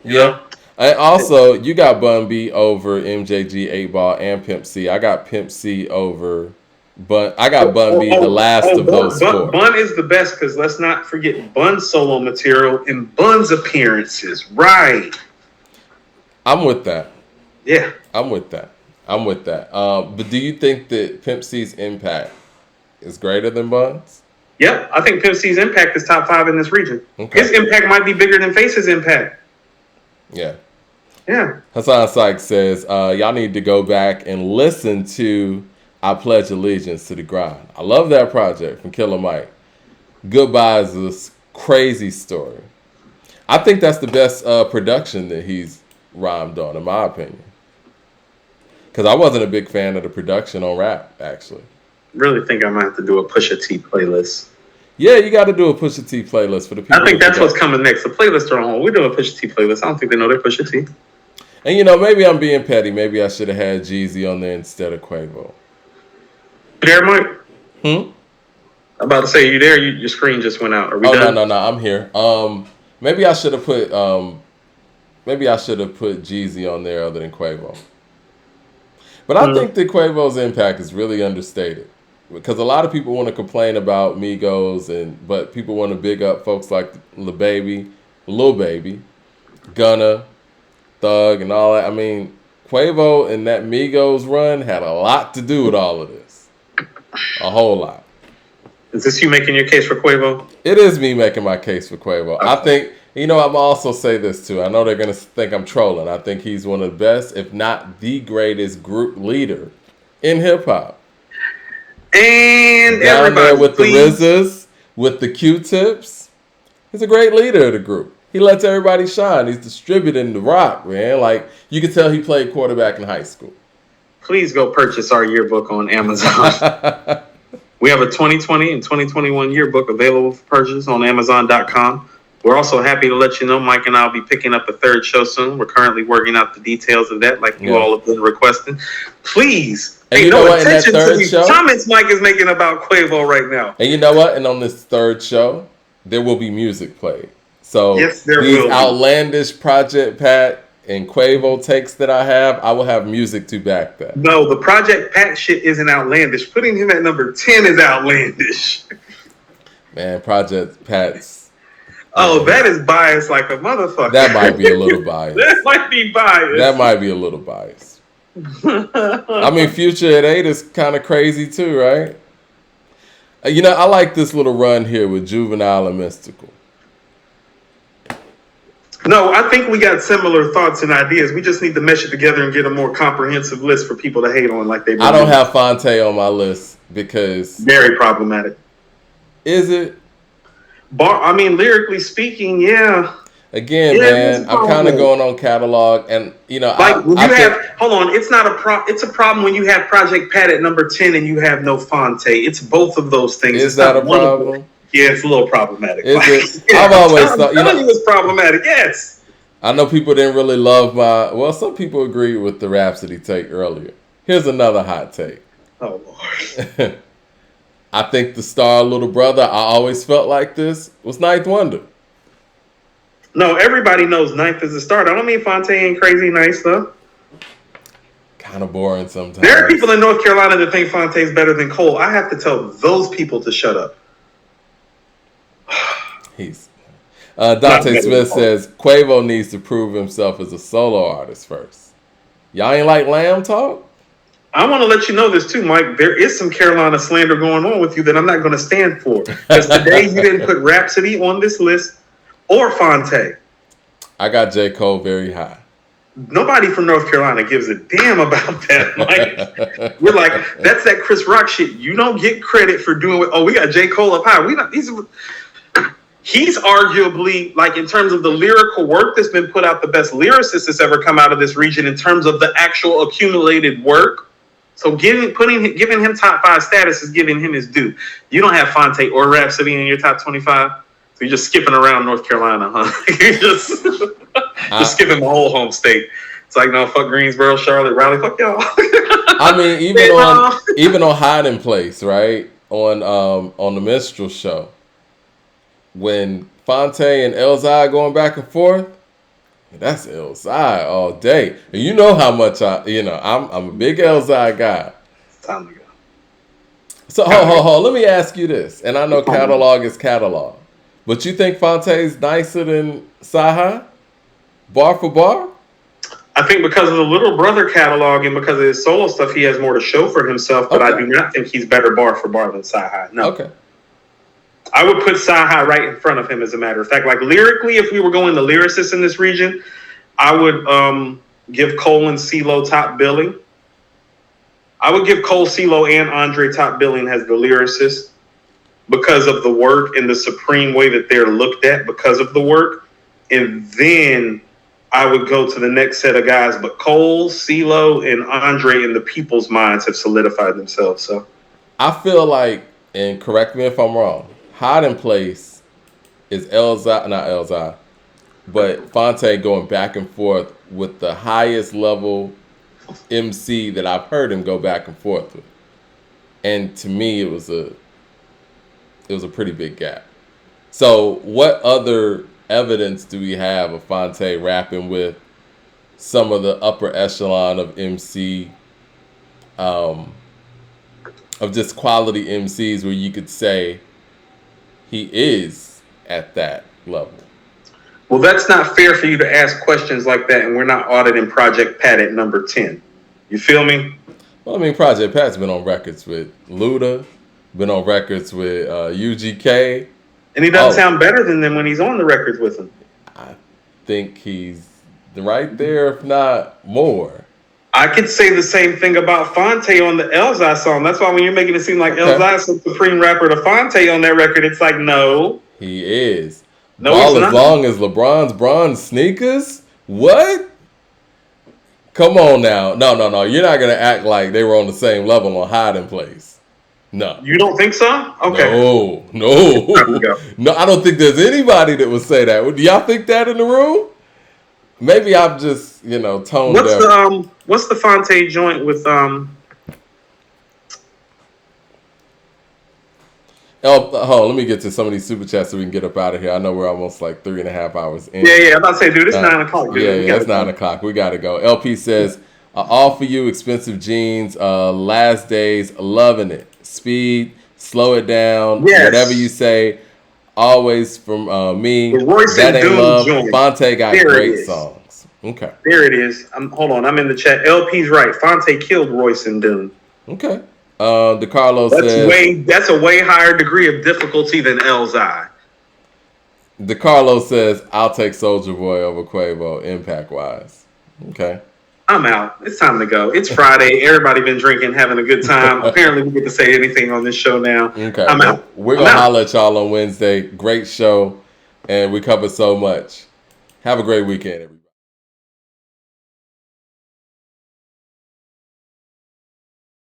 Yeah. And also, you got Bun B over MJG 8-ball and Pimp C. I got Pimp C over. But I got Bun B, the last of those four. Bun is the best because let's not forget Bun's solo material and Bun's appearances. Right. I'm with that. Yeah. I'm with that. I'm with that. But do you think that Pimp C's impact is greater than Bun's? Yep. I think Pimp C's impact is top 5 in this region. Okay. His impact might be bigger than Face's impact. Yeah. Yeah. Hassan Sykes says, y'all need to go back and listen to I Pledge Allegiance to the Grind. I love that project from Killer Mike. Goodbye is this crazy story. I think that's the best production that he's rhymed on, in my opinion. Because I wasn't a big fan of the production on rap, actually. Really think I might have to do a Pusha T playlist. Yeah, you got to do a Pusha T playlist for the people. I think that's what's coming next. The playlists are on hold. We're doing a Pusha T playlist. I don't think they know they're Pusha T. And you know, maybe I'm being petty. Maybe I should have had Jeezy on there instead of Quavo. You there, Mike? I'm about to say, you there? Your screen just went out. Are we done? No, I'm here. Maybe I should have put Jeezy on there other than Quavo. But I think that Quavo's impact is really understated. Because a lot of people want to complain about Migos, but people want to big up folks like Lil Baby, Gunna, Thug, and all that. I mean, Quavo and that Migos run had a lot to do with all of this. A whole lot. Is this you making your case for Quavo? It is me making my case for Quavo. Okay. I think, I'm also say this too. I know they're going to think I'm trolling. I think he's one of the best, if not the greatest group leader in hip-hop. And down there with the RZAs, with the Q-tips. He's a great leader of the group. He lets everybody shine. He's distributing the rock, man. Like, you can tell he played quarterback in high school. Please go purchase our yearbook on Amazon. We have a 2020 and 2021 yearbook available for purchase on Amazon.com. We're also happy to let you know Mike and I will be picking up a third show soon. We're currently working out the details of that, like you all have been requesting. Please pay no attention to these comments Mike is making about Quavo right now. And you know what? And on this third show, there will be music played. So yes, there these will outlandish Project Pat and Quavo takes that I will have music to back that. No, the Project Pat shit isn't outlandish. Putting him at number 10 is outlandish. Man, Project Pat's. Oh, that is biased like a motherfucker. That might be a little biased. That might be biased. That might be a little biased. I mean, Future at 8 is kind of crazy too, right? I like this little run here with Juvenile and Mystical. No, I think we got similar thoughts and ideas. We just need to mesh it together and get a more comprehensive list for people to hate on like they do. I don't have Fonte on my list because... Very problematic. Is it? Lyrically speaking, yeah. Again, man, I'm kind of going on catalog, and hold on, it's not it's a problem when you have Project Pat at number 10 and you have no Fonte. It's both of those things. Is that a problem? Yeah, it's a little problematic. Is it? I've always thought it's problematic. Yes. I know people didn't really love some people agreed with the Rhapsody take earlier. Here's another hot take. Oh Lord. I think the star little brother, I always felt like this, was Ninth Wonder. No, everybody knows Ninth is the starter. I don't mean Fonte ain't crazy nice though. Kind of boring sometimes. There are people in North Carolina that think Fonte's better than Cole. I have to tell those people to shut up. Dante Smith says Quavo needs to prove himself as a solo artist first. Y'all ain't like Lamb talk? I want to let you know this too, Mike. There is some Carolina slander going on with you that I'm not going to stand for. Because today you didn't put Rhapsody on this list or Fonte. I got J. Cole very high. Nobody from North Carolina gives a damn about that, Mike. We're like, that's that Chris Rock shit. You don't get credit for doing it. Oh, we got J. Cole up high. He's arguably, like, in terms of the lyrical work that's been put out, the best lyricist that's ever come out of this region in terms of the actual accumulated work. So giving him top 5 status is giving him his due. You don't have Fonte or Rhapsody in your top 25, so you're just skipping around North Carolina, huh? You're just skipping the whole home state. It's like, no, fuck Greensboro, Charlotte, Raleigh, fuck y'all. I mean, even on Hiding Place, right? On the Minstrel Show, when Fonte and Elzai going back and forth, that's Elzai all day. And you know how much I'm a big Elzai guy. It's time to go. So hold, let me ask you this. And I know catalog is catalog. But you think Fonte's nicer than Saha? Bar for bar? I think because of the Little Brother catalog and because of his solo stuff, he has more to show for himself. But I do not think he's better bar for bar than Sci-Hi. No. Okay. I would put Sci-Hi right in front of him, as a matter of fact. Like, lyrically, if we were going to lyricists in this region, I would give Cole and CeeLo top billing. I would give Cole, CeeLo, and Andre top billing as the lyricist because of the work and the supreme way that they're looked at because of the work. And then I would go to the next set of guys. But Cole, CeeLo, and Andre in the people's minds have solidified themselves. So I feel like, and correct me if I'm wrong, Hiding Place is not Elzai, but Phonte going back and forth with the highest level MC that I've heard him go back and forth with. And to me, it was a pretty big gap. So what other evidence do we have of Phonte rapping with some of the upper echelon of MC, of just quality MCs where you could say he is at that level? Well, that's not fair for you to ask questions like that, and we're not auditing Project Pat at number 10. You feel me? Well, I mean, Project Pat's been on records with Luda, been on records with UGK. And he doesn't sound better than them when he's on the records with them. I think he's right there, if not more. I could say the same thing about Phonte on the Elzai song. That's why when you're making it seem like Elzai's the supreme rapper to Phonte on that record, it's like, no. He is. No, Ball as long as LeBron's bronze sneakers? What? Come on now. No. You're not going to act like they were on the same level on Hiding Place. No. You don't think so? Okay. No. No, I don't think there's anybody that would say that. Do y'all think that in the room? Maybe I'm just, toned down. What's the Phonte joint with hold on, let me get to some of these super chats so we can get up out of here. I know we're almost like 3.5 hours in. Yeah. I'm about to say, dude, it's 9 o'clock. Dude. Yeah, it's 9 o'clock. We got to go. LP says, all for you, expensive jeans. Last days, loving it. Speed, slow it down. Yes. Whatever you say. Always from me. That ain't love. Phonte got great songs. Okay. There it is. Hold on. I'm in the chat. LP's right. Phonte killed Royce and Doom. Okay. DeCarlo says that's a way higher degree of difficulty than Elzai. DeCarlo says I'll take Soulja Boy over Quavo impact wise. Okay. I'm out. It's time to go. It's Friday. Everybody been drinking, having a good time. Apparently we get to say anything on this show now. Okay. I'm out. We're gonna holler at y'all on Wednesday. Great show, and we covered so much. Have a great weekend, everybody.